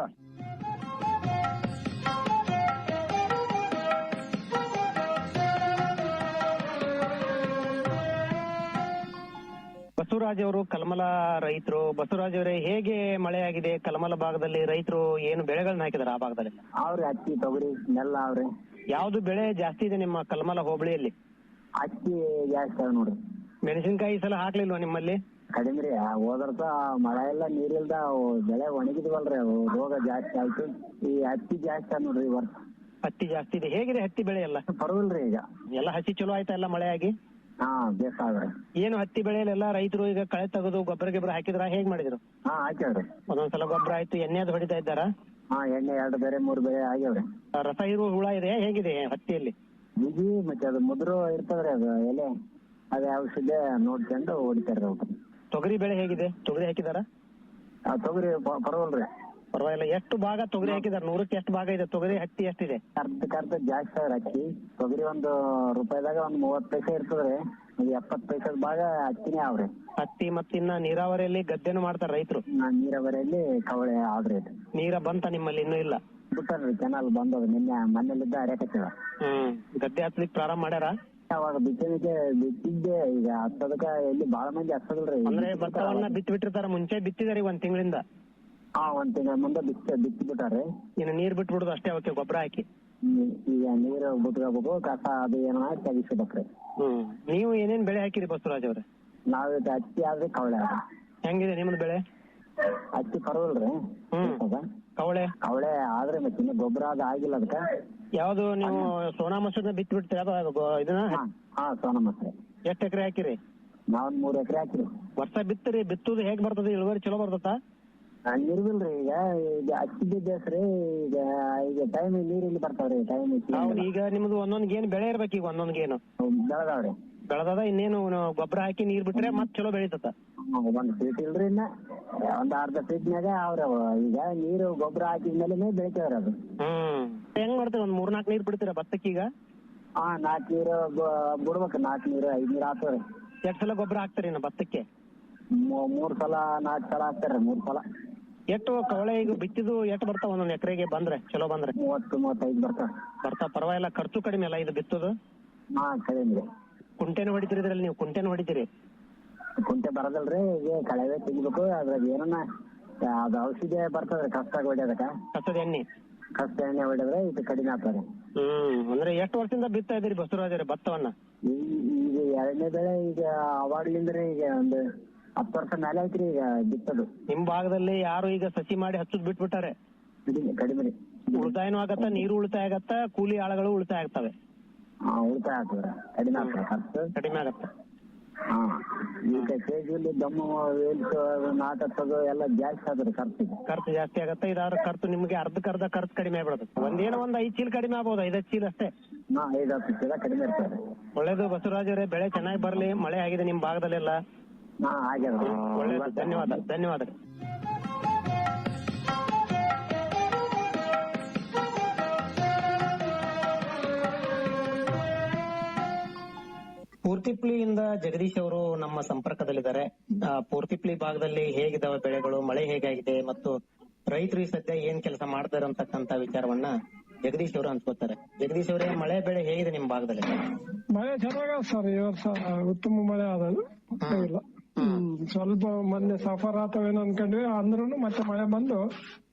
ಬಸವರಾಜ್ ಅವರು ಕಲಮಲ ರೈತರು. ಬಸವರಾಜ್ ಅವರೇ, ಹೇಗೆ ಮಳೆ ಆಗಿದೆ ಕಲಮಲ ಭಾಗದಲ್ಲಿ? ರೈತರು ಏನು ಬೆಳೆಗಳನ್ನ ಹಾಕಿದಾರೆ ಆ ಭಾಗದಲ್ಲಿ? ಅವ್ರಿ ಹತ್ತಿ, ತೊಗರಿ, ನೆಲ್ಲ ಅವ್ರಿ. ಯಾವ್ದು ಬೆಳೆ ಜಾಸ್ತಿ ಇದೆ ನಿಮ್ಮ ಕಲಮಲ ಹೋಬಳಿಯಲ್ಲಿ? ಹತ್ತಿ ಜಾಸ್ತಿ ಅದ ನೋಡ್ರಿ. ಮೆಣಸಿನಕಾಯಿ ಈ ಸಲ ಹಾಕ್ಲಿಲ್ವಾ ನಿಮ್ಮಲ್ಲಿ? ಕಡಿಮೆ ರೀ. ಹೋದರ್ಸ ಮಳೆ ಇಲ್ಲ, ನೀರಿಲ್ದ ಬೆಳೆ ಒಣಗಿದ್ವಲ್ರಿ, ರೋಗ ಜಾಸ್ತಿ ಆಯ್ತು. ಈ ಹತ್ತಿ ಜಾಸ್ತಿ ಅದ ನೋಡ್ರಿ ವರ್ಷ. ಹತ್ತಿ ಜಾಸ್ತಿ ಇದೆ. ಹೇಗಿದೆ ಹತ್ತಿ ಬೆಳೆ ಎಲ್ಲ? ಪರವಾಗಿಲ್ರಿ. ಈಗ ಎಲ್ಲ ಹಸಿ ಚಲೋ ಆಯ್ತಾ ಎಲ್ಲ ಮಳೆ ಆಗಿ? ಬೇಕಾದ್ರೆ ಏನು ಹತ್ತಿ ಬೆಳೆಯಲ್ಲೆಲ್ಲ ರೈತರು ಈಗ ಕಳೆ ತೆಗೆದು ಗೊಬ್ಬರ ಹಾಕಿದ್ರ? ಹೇಗ್ ಮಾಡಿದ್ರು? ಹಾಕ್ಯಾವ್ರಿ. ಒಂದೊಂದ್ಸಲ ಗೊಬ್ಬರ ಆಯ್ತು, ಎಣ್ಣೆ ಅದು ಹೊಡಿತಾ ಇದ್ದಾರ? ಎಣ್ಣೆ 2 ಬೇರೆ 3 ಬೇರೆ ಆಗ್ಯಾವ್ರಿ. ರಸ ಇರುವ ಹುಳ ಇದೆ ಹೇಗಿದೆ ಹತ್ತಿಯಲ್ಲಿ? ಬಿಗಿ ಮತ್ತೆ ಅದು ಮುದ್ರು ಇರ್ತದ್ರಿ, ಅದು ಎಲೆ. ಅದೇ ಔಷಧ ನೋಡ್ಕೊಂಡು ಹೊಡಿತಾರ್ರಿ ಅವ್ರು. ತೊಗರಿ ಬೆಳೆ ಹೇಗಿದೆ? ತೊಗರಿ ಹಾಕಿದಾರ? ತೊಗರಿ ಪರವಾಗಿಲ್ರಿ. ಪರವಾಗಿಲ್ಲ. ಎಷ್ಟು ಭಾಗ ತೊಗರಿ ಹಾಕಿದಾರ? 100ಕ್ಕೆ ಎಷ್ಟು ಭಾಗ ಇದೆ ತೊಗರಿ? ಹತ್ತಿ ಎಷ್ಟಿದೆ? ಅರ್ಧಕ್ಕೆ ಜಾಸ್ತಿ ಅವ್ರ ಹತ್ತಿ. ತೊಗರಿ ಒಂದು ರೂಪಾಯಿದಾಗ ಒಂದು 30 ಪೈಸೆ ಇರ್ತದ್ರಿ. 70 ಪೈಸದ ಭಾಗ ಹತ್ತಿನೇ ಅವ್ರಿ. ಹತ್ತಿ ಮತ್ತಿನ್ನ ನೀರಾವರಿಯಲ್ಲಿ ಗದ್ದೆನು ಮಾಡ್ತಾರ ರೈತರು? ನೀರಾವರಿಯಲ್ಲಿ ಕವಳೆ ಆದ್ರಿ. ನೀರ ಬಂತ ನಿಮ್ಮಲ್ಲಿ? ಇನ್ನೂ ಇಲ್ಲ. ಬಿಟ್ಟಾರ್ರಿ, ಕೆನಾಲ್ ಬಂದದ. ನಿನ್ನೆ ಮನೇಲಿದ್ದ ಅರ್ಯಾಕತ್ತಿದ. ಗದ್ದೆ ಹತ್ಲಿಕ್ ಪ್ರಾರಂಭ ಮಾಡ್ಯಾರ? ಅವಾಗ ಬಿತ್ತಿದ್ದೆ. ಈಗ ಹತ್ತದಕ್ಕ ಎಲ್ಲಿ ಬಾಳ ಮಂದಿ ಹತ್ತದಲ್ರಿ. ಅಂದ್ರೆ ಭತ್ತವನ್ನ ಬಿತ್ತಿರ್ತಾರ ಮುಂಚೆ? ಬಿತ್ತಿದಾರೆ 1 ತಿಂಗಳಿಂದ? 1 ತಿಂಗಳ ಮುಂದೆ ಬಿತ್ತಿ ಬಿಟ್ಟಾರ್ರಿ. ಇನ್ನು ನೀರ್ ಬಿಟ್ಬಿಡುದು ಅಷ್ಟೇ, ಅವಕ್ಕೆ ಗೊಬ್ಬರ ಹಾಕಿ? ಈಗ ನೀರು ಬಿಟ್ಕೋಬೇಕು, ಕಸ ಅದು ಏನೋ ತೆಗಿಸ್ಬೇಕ್ರಿ. ನೀವು ಏನೇನ್ ಬೆಳೆ ಹಾಕಿರಿ ಬಸವರಾಜ್ ಅವ್ರೆ? ನಾವ್ ಹತ್ತಿ ಆದ್ರೆ ಕವಳೆ ಆದ. ಹೆಂಗಿದೆ ನಿಮ್ದು ಬೆಳೆ? ಹತ್ತಿ ಪರವಲ್ರಿ. ಕವಳೆ ಆದ್ರೆ ಮತ್ತೆ ಇನ್ನು ಗೊಬ್ಬರ ಅದು ಆಗಿಲ್ಲ ಅದಕ್ಕ. ಯಾವ್ದು ನೀವು ಸೋನಾ ಮಸೂರಿನ ಬಿತ್ತಿ ಬಿಡ್ತೀರ ಇದನ್ನ? ಸೋನಾ ಮಸೂರಿ. ಎಷ್ಟ್ ಎಕರೆ ಹಾಕಿರಿ? ನಾವ್ 3 ಎಕರೆ ಹಾಕಿರಿ. ವರ್ಷ ಬಿತ್ತರಿ? ಬಿತ್ತುದು ಹೇಗ್ ಬರ್ತದೆ? ಇಳುವರಿ ಚಲೋ ಬರ್ತದ? ನಿರ್ವಿಲ್ರಿ. ಈಗ ಹಚ್ಚಿದ್ದೆ ಬೇಸ್ರಿ. ಈಗ ಟೈಮ್ ನೀರಲ್ಲಿ ಬರ್ತಾವ್ರಿ. ಟೈಮ್ ಈಗ ನಿಮ್ದು ಒಂದೊಂದ್ ಗೇನ್ ಬೆಳೆ ಇರ್ಬೇಕು. ಈಗ ಒಂದೊಂದ್ ಗೇನು ಬೆಳದಾವ್ರಿ. ಬೆಳದದ. ಇನ್ನೇನು ಗೊಬ್ಬರ ಹಾಕಿ ನೀರ್ ಬಿಟ್ರೆ ಮತ್ ಚಲೋ ಬೆಳಿತದ? 1 ಫೀಟ್ ಇಲ್ರಿ. ಇನ್ನ ಒಂದ್ ಅರ್ಧ ಫೀಟ್ನಾಗ ಅವ್ರ. ಈಗ ನೀರು ಗೊಬ್ಬರ ಹಾಕಿದ್ಮೇಲೆ ಬೆಳಿತಾವ್ರಿ ಅದು. ಹೆಂಗ್ ಮಾಡ್ತೀರ? ಒಂದ್ 3-4 ನೀರ್ ಬಿಡ್ತೀರಾ ಭತ್ತಕ್ಕೆ ಈಗ? 4 ನೀರು ಬಿಡ್ಬೇಕು. 4 ನೀರು 5 ನೀರು ಹಾಕ್ತಾವ್ರಿ. ಎಷ್ಟ್ ಸಲ ಗೊಬ್ಬರ ಹಾಕ್ತಾರಿ ಇನ್ನು ಭತ್ತಕ್ಕೆ? 3 ಸಲ 4 ಸಲ ಹಾಕ್ತಾರ್ರಿ. 3 ಸಲ. ಎಷ್ಟು ಕವಳೆ ಈಗ ಬಿತ್ತಿದ್ದು ಎಷ್ಟು ಬರ್ತಾವ ಒಂದೊಂದ್ ಎಕರೆಗೆ? ಬಂದ್ರೆ ಚಲೋ ಬಂದ್ರೆ 30-35 ಬರ್ತಾವ. ಪರವಾಗಿಲ್ಲ. ಖರ್ಚು ಕಡಿಮೆ ಅಲ್ಲ ಇದು ಬಿತ್ತುದು? ಕಡಿಮೆ. ಕುಂಟೆನ ಹೊಡಿತೀರಿ ಇದ್ರಲ್ಲಿ ನೀವು? ಕುಂಟೆನ ಹೊಡಿತೀರಿ? ಕುಂಟೆ ಬರದಲ್ರಿ. ಈಗ ಕಳೆವೆ ತೆಗಿಬೇಕು. ಅದ್ರಾಗ ಏನನ್ನ ಅದು ಔಷಧಿ ಬರ್ತದ್ರಿ ಕಷ್ಟಾಗ ಹೊಡ್ಯೋದಕ್ಕ. ಕಸದ ಎಣ್ಣೆ ಹೊಡೆದ್ರೆ ಇದು ಕಡಿಮೆ ಆಗ್ತದೆ. ಅಂದ್ರೆ ಎಷ್ಟು ವರ್ಷದಿಂದ ಬಿತ್ತಾ ಇದ್ದೀರಿ ಬಸವರಾಜರೇ ಭತ್ತವನ್ನ? ಈಗ 2ನೇ ಬೆಳೆ. ಈಗ ಅವಾಗ್ಲಿಂದ್ರೆ ಈಗ ಒಂದು 10 ವರ್ಷ ಮೇಲೆ ಆಯ್ತ್ರಿ ಈಗ ಬಿತ್ತದು. ನಿಮ್ ಭಾಗದಲ್ಲಿ ಯಾರು ಈಗ ಸಸಿ ಮಾಡಿ ಹಚ್ಚದ್ ಬಿಟ್ಬಿಟ್ಟಾರೆ? ಕಡಿಮೆ. ಉಳಿತಾಯನೂ ಆಗತ್ತ, ನೀರು ಉಳಿತಾಯ ಆಗತ್ತ, ಕೂಲಿ ಆಳುಗಳು ಉಳಿತಾಯ ಆಗ್ತವೆ. ಉಳಿತಾಯ ಆಗ್ತದೆ. ಕಡಿಮೆ ಆಗ್ತದೆ ಖರ್ಚು. ಕಡಿಮೆ ಆಗತ್ತ. ಈಗ ಕೆಜಿಲಿ ದಮ್ಮು ವೇಲ್ಸು ನಾಟತ್ತದು ಎಲ್ಲ ಜಾಸ್ತಿ ಆದ್ರೆ ಖರ್ಚು ಜಾಸ್ತಿ ಆಗತ್ತೆ. ಇದಾದ್ರೆ ಖರ್ಚು ನಿಮ್ಗೆ ಅರ್ಧಕ್ಕರ್ಧ ಖರ್ಚು ಕಡಿಮೆ ಆಗ್ಬಿಡುತ್ತೆ. ಒಂದೇನೋ 5 ಚೀಲ ಕಡಿಮೆ ಆಗ್ಬೋದು. 5 ಚೀಲ ಅಷ್ಟೇ. 5-10 ಚೀಲ ಕಡಿಮೆ ಇರ್ತದೆ. ಒಳ್ಳೇದು ಬಸವರಾಜರೇ. ಬೆಳೆ ಚೆನ್ನಾಗಿ ಬರ್ಲಿ. ಮಳೆ ಆಗಿದೆ ನಿಮ್ ಭಾಗದಲ್ಲೆಲ್ಲ. ಹಾ ಆಗ್ಯದ. ಒಳ್ಳೆಯದು, ಧನ್ಯವಾದ. ಪೂರ್ತಿಪ್ಲಿಯಿಂದ ಜಗದೀಶ್ ಅವರು ನಮ್ಮ ಸಂಪರ್ಕದಲ್ಲಿದ್ದಾರೆ. ಪೂರ್ತಿಪ್ಲಿ ಭಾಗದಲ್ಲಿ ಹೇಗಿದಾವೆ ಬೆಳೆಗಳು, ಮಳೆ ಹೇಗಾಗಿದೆ ಮತ್ತು ರೈತರು ಈ ಸದ್ಯ ಏನ್ ಕೆಲಸ ಮಾಡ್ತಾರೆ ಅಂತಕ್ಕಂತ ವಿಚಾರವನ್ನ ಜಗದೀಶ್ ಅವರು ಹಂಚ್ಕೋತಾರೆ. ಜಗದೀಶ್ ಅವರೇ, ಮಳೆ ಬೆಳೆ ಹೇಗಿದೆ ನಿಮ್ ಭಾಗದಲ್ಲಿ? ಮಳೆ ಚೆನ್ನಾಗ ಸರ್, ಈ ವರ್ಷ ಉತ್ತಮ ಮಳೆ ಆದದು ಇಲ್ಲ. ಸ್ವಲ್ಪ ಮೊನ್ನೆ ಸಫರ್ ಆತವೇನೋ ಅನ್ಕೊಂಡ್ವಿ, ಅಂದ್ರೂ ಮತ್ತೆ ಮಳೆ ಬಂದು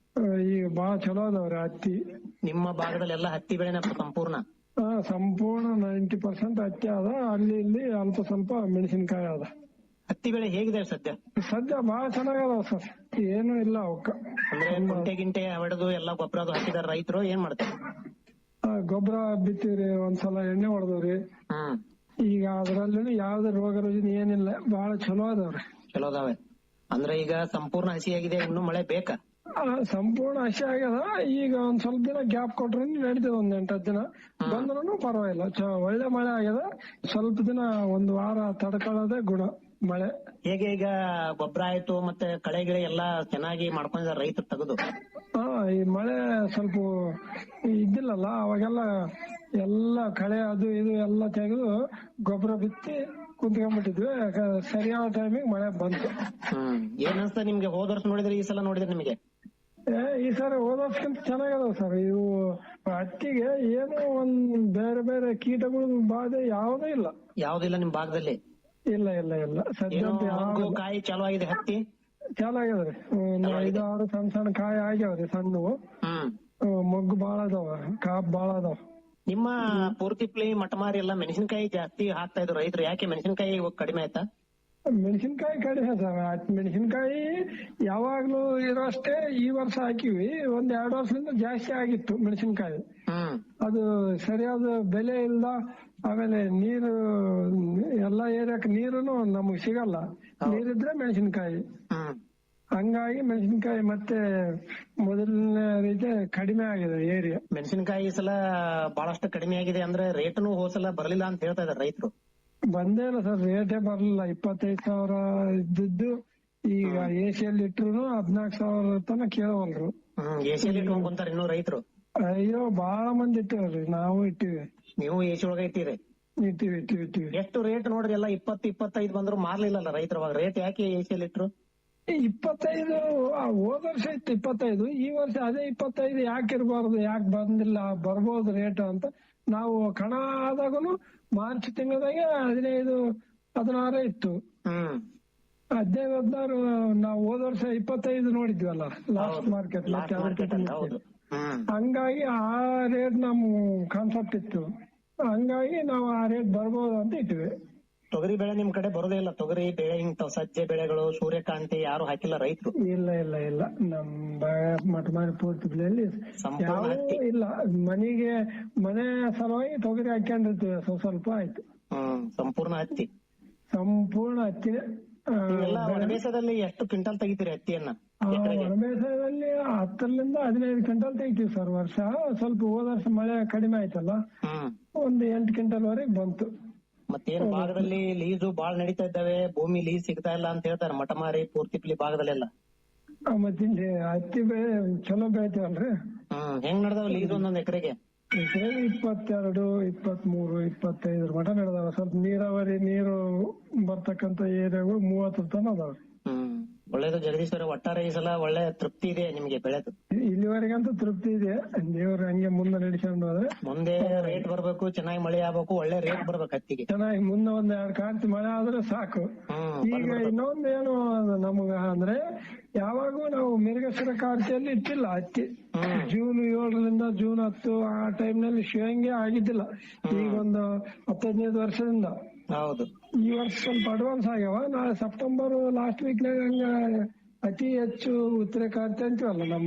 ಈಗ ಬಹಳ ಚಲೋ ಅದಾವ್ರಿ ಹತ್ತಿ. ನಿಮ್ಮ ಭಾಗದಲ್ಲಿ ಎಲ್ಲ ಹತ್ತಿ ಬೆಳೆನ ಸಂಪೂರ್ಣ ಸಂಪೂರ್ಣ 90% ಹತ್ತಿ ಅದ. ಅಲ್ಲಿ ಇಲ್ಲಿ ಅಲ್ಪ ಸ್ವಲ್ಪ ಮೆಣಸಿನಕಾಯಿ ಅದ. ಹತ್ತಿ ಬೆಳೆ ಹೇಗಿದೆ ಸದ್ಯ ಬಹಳ ಚೆನ್ನಾಗದಾವ ಸರ್, ಏನು ಇಲ್ಲ ಅವಕ್ಕ. ಅಂದ್ರೆ ಕುಂಟೆ ಗಿಂಟೆ ಹೊಡೆದು ಎಲ್ಲ ಗೊಬ್ಬರ ಅದು ಹಾಕಿದಾರ ರೈತರು, ಏನ್ ಮಾಡ್ತಾರೆ? ಗೊಬ್ಬರ ಬಿತ್ತಿವ್ರಿ, ಒಂದ್ಸಲ ಎಣ್ಣೆ ಹೊಡೆದವ್ರಿ. ಈಗ ಅದ್ರಲ್ಲಿ ಯಾವ್ದು ರೋಗ ರುಜಿನ ಏನಿಲ್ಲ, ಬಹಳ ಚಲೋ ಅದಾವೆ. ಅಂದ್ರೆ ಈಗ ಸಂಪೂರ್ಣ ಹಸಿಯಾಗಿದೆ, ಇನ್ನು ಮಳೆ ಬೇಕಾ? ಸಂಪೂರ್ಣ ಹಸಿ ಆಗ್ಯದ. ಈಗ ಒಂದ್ ಸ್ವಲ್ಪ ದಿನ ಗ್ಯಾಪ್ ಕೊಟ್ರೆ ನಡೀತದೆ, ಒಂದ್ 8-10 ದಿನ ಬಂದ್ರೂ ಪರವಾಗಿಲ್ಲ. ಒಳ್ಳೆ ಮಳೆ ಆಗ್ಯದ. ಸ್ವಲ್ಪ ದಿನ ಒಂದ್ ವಾರ ತಡ್ಕೊಳ್ಳೋದೇ ಗುಣ ಮಳೆ. ಹೇಗೆ ಈಗ ಗೊಬ್ಬರ ಆಯ್ತು ಮತ್ತೆ ಕಳೆ ಗಿಳೆ ಎಲ್ಲಾ ಚೆನ್ನಾಗಿ ಮಾಡ್ಕೊಂಡಿದ್ದಾರೆ ರೈತರು ತೆಗೆದು? ಈ ಮಳೆ ಸ್ವಲ್ಪ ಇದ್ದಿಲ್ಲಲ್ಲ, ಅವಾಗೆಲ್ಲ ಎಲ್ಲ ಕಳೆ ಅದು ಇದು ಎಲ್ಲ ತೆಗೆದು ಗೊಬ್ಬರ ಬಿತ್ತಿ ಕುಂತ್ಕೊಂಡ್ಬಿಟ್ಟಿದ್ವಿ. ಸರಿಯಾದ ಟೈಮಿಗೆ ಮಳೆ ಬಂತು. ಏನ್ ಅನ್ಸ್ತಾ ನಿಮ್ಗೆ? ಹೋದ ವರ್ಷ ನೋಡಿದ್ರೆ ಈ ಸಲ ನೋಡಿದ್ರೆ ನಿಮಗೆ? ಈ ಸಾರಿ ಹೋದ ವರ್ಷಕ್ಕಿಂತ ಚೆನ್ನಾಗದಾವ ಸರ್. ಇವು ಹತ್ತಿಗೆ ಏನು ಒಂದ್ ಬೇರೆ ಬೇರೆ ಕೀಟಗಳು ಬಾಧೆ ಯಾವುದೂ ಇಲ್ಲ. ಯಾವ್ದಿಲ್ಲ ನಿಮ್ ಭಾಗದಲ್ಲಿ? ಇಲ್ಲ. ಸದ್ಯ ಕಾಯಿ ಚಾಲು ಆಗಿದೆ, ಹತ್ತಿ ಚಾಲು ಆಗ್ಯದ್ರಿ. 5-6 ಸಣ್ಣ ಕಾಯಿ ಆಗ್ಯಾವ್ರಿ, ಸಣ್ಣವು. ಮೊಗ್ಗು ಬಾಳ ಅದಾವ, ಕಾಪ್ ಬಾಳ ಅದಾವ. ನಿಮ್ಮ ಪೂರ್ತಿಪ್ಲಿ ಮಟಮಾರಿ ಎಲ್ಲ ಮೆಣಸಿನಕಾಯಿ ಜಾಸ್ತಿ ಹಾಕ್ತಾ ಇದ್ರು ರೈತರು, ಯಾಕೆ ಮೆಣಸಿನಕಾಯಿ ಕಡಿಮೆ ಆಯ್ತಾ? ಮೆಣಸಿನಕಾಯಿ ಕಡಿಮೆ ಸರ್. ಮೆಣಸಿನಕಾಯಿ ಯಾವಾಗ್ಲೂ ಇರೋಷ್ಟೇ. ಈ ವರ್ಷ ಹಾಕಿವಿ, 1-2 ವರ್ಷದಿಂದ ಜಾಸ್ತಿ ಆಗಿತ್ತು ಮೆಣಸಿನಕಾಯಿ. ಅದು ಸರಿಯಾದ ಬೆಲೆ ಇಲ್ಲ. ಆಮೇಲೆ ನೀರು ಎಲ್ಲಾ ಏರಿಯಾಕ್ ನೀರುನು ನಮಗ್ ಸಿಗಲ್ಲ. ನೀರಿದ್ರೆ ಮೆಣಸಿನಕಾಯಿ. ಹಂಗಾಗಿ ಮೆಣಸಿನಕಾಯಿ ಮತ್ತೆ ಮೊದಲನೇ ರೀತಿ ಕಡಿಮೆ ಆಗಿದೆ ಏರಿಯಾ. ಮೆಣಸಿನಕಾಯಿ ಈ ಸಲ ಬಹಳಷ್ಟು ಕಡಿಮೆ ಆಗಿದೆ. ಅಂದ್ರೆ ರೇಟ್ನು ಹೋಸಲ ಬರ್ಲಿಲ್ಲ ಅಂತ ಹೇಳ್ತಾ ಇದಾರೆ ರೈತರು. ಬಂದೇ ಇಲ್ಲ ಸರ್, ರೇಟೇ ಬರ್ಲಿಲ್ಲ. 25,000 ಇದ್ದಿದ್ದು ಈಗ ಏಸಿಯಲ್ಲಿ ಇಟ್ರು 14,000 ತನಕ ಕೇಳವಲ್ರು. ಏಸಿಯಲ್ಲಿ ಇಟ್ಕೊಂಡ್ ಇನ್ನು ರೈತರು. ಅಯ್ಯೋ, ಬಹಳ ಮಂದಿ ಇಟ್ಟಿವ್ರಿ, ನಾವು ಇಟ್ಟಿವಿ. ನೀವು ಏಸಿ ಒಳಗ ಇಟ್ಟಿರಿ? ಇಟ್ಟಿವಿ. ಎಷ್ಟು ರೇಟ್ ನೋಡ್ರಿ, ಎಲ್ಲ 20-25 ಬಂದ್ರು ಮಾರ್ಲಿಲ್ಲ ರೈತರು. ಅವಾಗ ರೇಟ್ ಯಾಕೆ ಏಸಿಯಲ್ಲಿ ಇಟ್ರು? 25 ಹೋದ ವರ್ಷ ಇತ್ತು 25. ಈ ವರ್ಷ ಅದೇ 25 ಯಾಕೆ ಇರಬಾರ್ದು, ಯಾಕೆ ಬಂದಿಲ್ಲ, ಬರ್ಬೋದು ರೇಟ್ ಅಂತ ನಾವು ಕಣ ಆದಾಗನು ಮಾರ್ಚ್ ತಿಂಗಳದಾಗೆ 15-16 ಇತ್ತು. 15-16 ನಾವು ಹೋದ ವರ್ಷ 25 ನೋಡಿದ್ವಲ್ಲ ಲಾಸ್ಟ್ ಮಾರ್ಕೆಟ್. ಹಂಗಾಗಿ ಆ ರೇಟ್ ನಮ್ ಕಾನ್ಸೆಪ್ಟ್ ಇತ್ತು. ಹಂಗಾಗಿ ನಾವು ಆ ರೇಟ್ ಬರ್ಬೋದು ಅಂತ ಇಟ್ಟಿವಿ. ತೊಗರಿ ಬೆಳೆ ನಿಮ್ ಕಡೆ ಬರೋದೇ ಇಲ್ಲ? ತೊಗರಿ ಬೆಳೆ, ಇಂತ ಸಜ್ಜೆ ಬೆಳೆಗಳು, ಸೂರ್ಯಕಾಂತಿ ಯಾರು ಹಾಕಿಲ್ಲ ರೈತರು? ಇಲ್ಲ. ನಮ್ ಮಟಮಾರಿ ಪೂರ್ತಿಯಲ್ಲಿ ಇಲ್ಲ. ಮನೆ ಸಲುವಾಗಿ ತೊಗರಿ ಹಾಕೊಂಡಿರ್ತೀವಿ, ಸ್ವಲ್ಪ ಆಯ್ತು. ಸಂಪೂರ್ಣ ಹತ್ತಿ? ಸಂಪೂರ್ಣ ಹತ್ತಿ. ಒಣಬೇಸದಲ್ಲಿ ಎಷ್ಟು ಕ್ವಿಂಟಲ್ ತೆಗಿತೀರಿ ಹತ್ತಿಯನ್ನ? ಒಣಬೇಸದಲ್ಲಿ 10-15 ಕ್ವಿಂಟಲ್ ತೆಗಿತೀವಿ ಸರ್ ವರ್ಷ. ಸ್ವಲ್ಪ ಹೋದ ವರ್ಷ ಮಳೆ ಕಡಿಮೆ ಆಯ್ತಲ್ಲ, ಒಂದು 8 ಕ್ವಿಂಟಲ್ ವರೆಗೆ ಬಂತು. ಮತ್ತೇನ್ ಭಾಗದಲ್ಲಿ ಲೀಸು ಬಾಳ್ ನಡೀತಾ ಇದ್ದಾವೆ, ಭೂಮಿ ಲೀಸ್ ಸಿಗ್ತಾ ಇಲ್ಲ ಅಂತ ಹೇಳ್ತಾರೆ ಮಟಮಾರಿ ಪೂರ್ತಿಪ್ಲಿ ಭಾಗದಲ್ಲೆಲ್ಲ. ಮತ್ತೆ ಹತ್ತಿ ಬೆಳೆ ಚಲೋ ಬೆಳಿತೀವಲ್ರಿ. ಹೆಂಗ್ ನಡ್ದಾವ ಲೀಸ್ ಒಂದೊಂದ್ ಎಕರೆಗೆ? 22, 23, 25 ಮಟ ನಡೆದಾವ. ಸ್ವಲ್ಪ ನೀರಾವರಿ ನೀರು ಬರ್ತಕ್ಕಂತ ಏರಿಯಾಗಳು 30 ತನ ಅದಾವ್ರಿ. ಒಳ್ಳೇದು ಜಗದೀಶ್ ಅವರೇ, ಒಟ್ಟಾರೆ ಈ ಸಲ ಒಳ್ಳೆ ತೃಪ್ತಿ ಇದೆ ನಿಮ್ಗೆ ಬೆಳೆದು? ಇಲ್ಲಿವರೆಗಂತೂ ತೃಪ್ತಿ ಇದೆ. ದೇವ್ರ ಹಂಗೆ ಮುಂದೆ ನಡೆಸ್ಕೊಂಡು ಹೋದ್ರೆ ಮುಂದೆ ರೇಟ್ ಬರ್ಬೇಕು, ಚೆನ್ನಾಗಿ ಮಳೆ ಆಗ್ಬೇಕು, ಒಳ್ಳೆ ರೇಟ್ ಬರ್ಬೇಕು ಹತ್ತಿಗೆ. ಚೆನ್ನಾಗಿ ಮುಂದೆ 1-2 ಕಾಂತಿ ಮಳೆ ಆದ್ರೆ ಸಾಕು. ಈಗ ಇನ್ನೊಂದೇನು ನಮ್ಗ ಅಂದ್ರೆ, ಯಾವಾಗೂ ನಾವು ಮಿರ್ಗಶಿರ ಕಾರ್ತಿಯಲ್ಲಿ ಇಟ್ಟಿಲ್ಲ ಹತ್ತಿ. ಜೂನ್ 7ರಿಂದ ಜೂನ್ 10 ಆ ಟೈಮ್ ನಲ್ಲಿ ಶೇಂಗೆ ಆಗಿದ್ದಿಲ್ಲ. ಈಗ ಒಂದು 15 ವರ್ಷದಿಂದ. ಹೌದು. ಈ ವರ್ಷ ಸ್ವಲ್ಪ ಅಡ್ವಾನ್ಸ್ ಆಗ್ಯಾವ. ನಾಳೆ ಸೆಪ್ಟೆಂಬರ್ ಲಾಸ್ಟ್ ವೀಕ್ ನಾಗ ಹಂಗ ಅತಿ ಹೆಚ್ಚು ಉತ್ತರ ಕಾರ್ತಿ ಅಂತೀವಲ್ಲ ನಮ್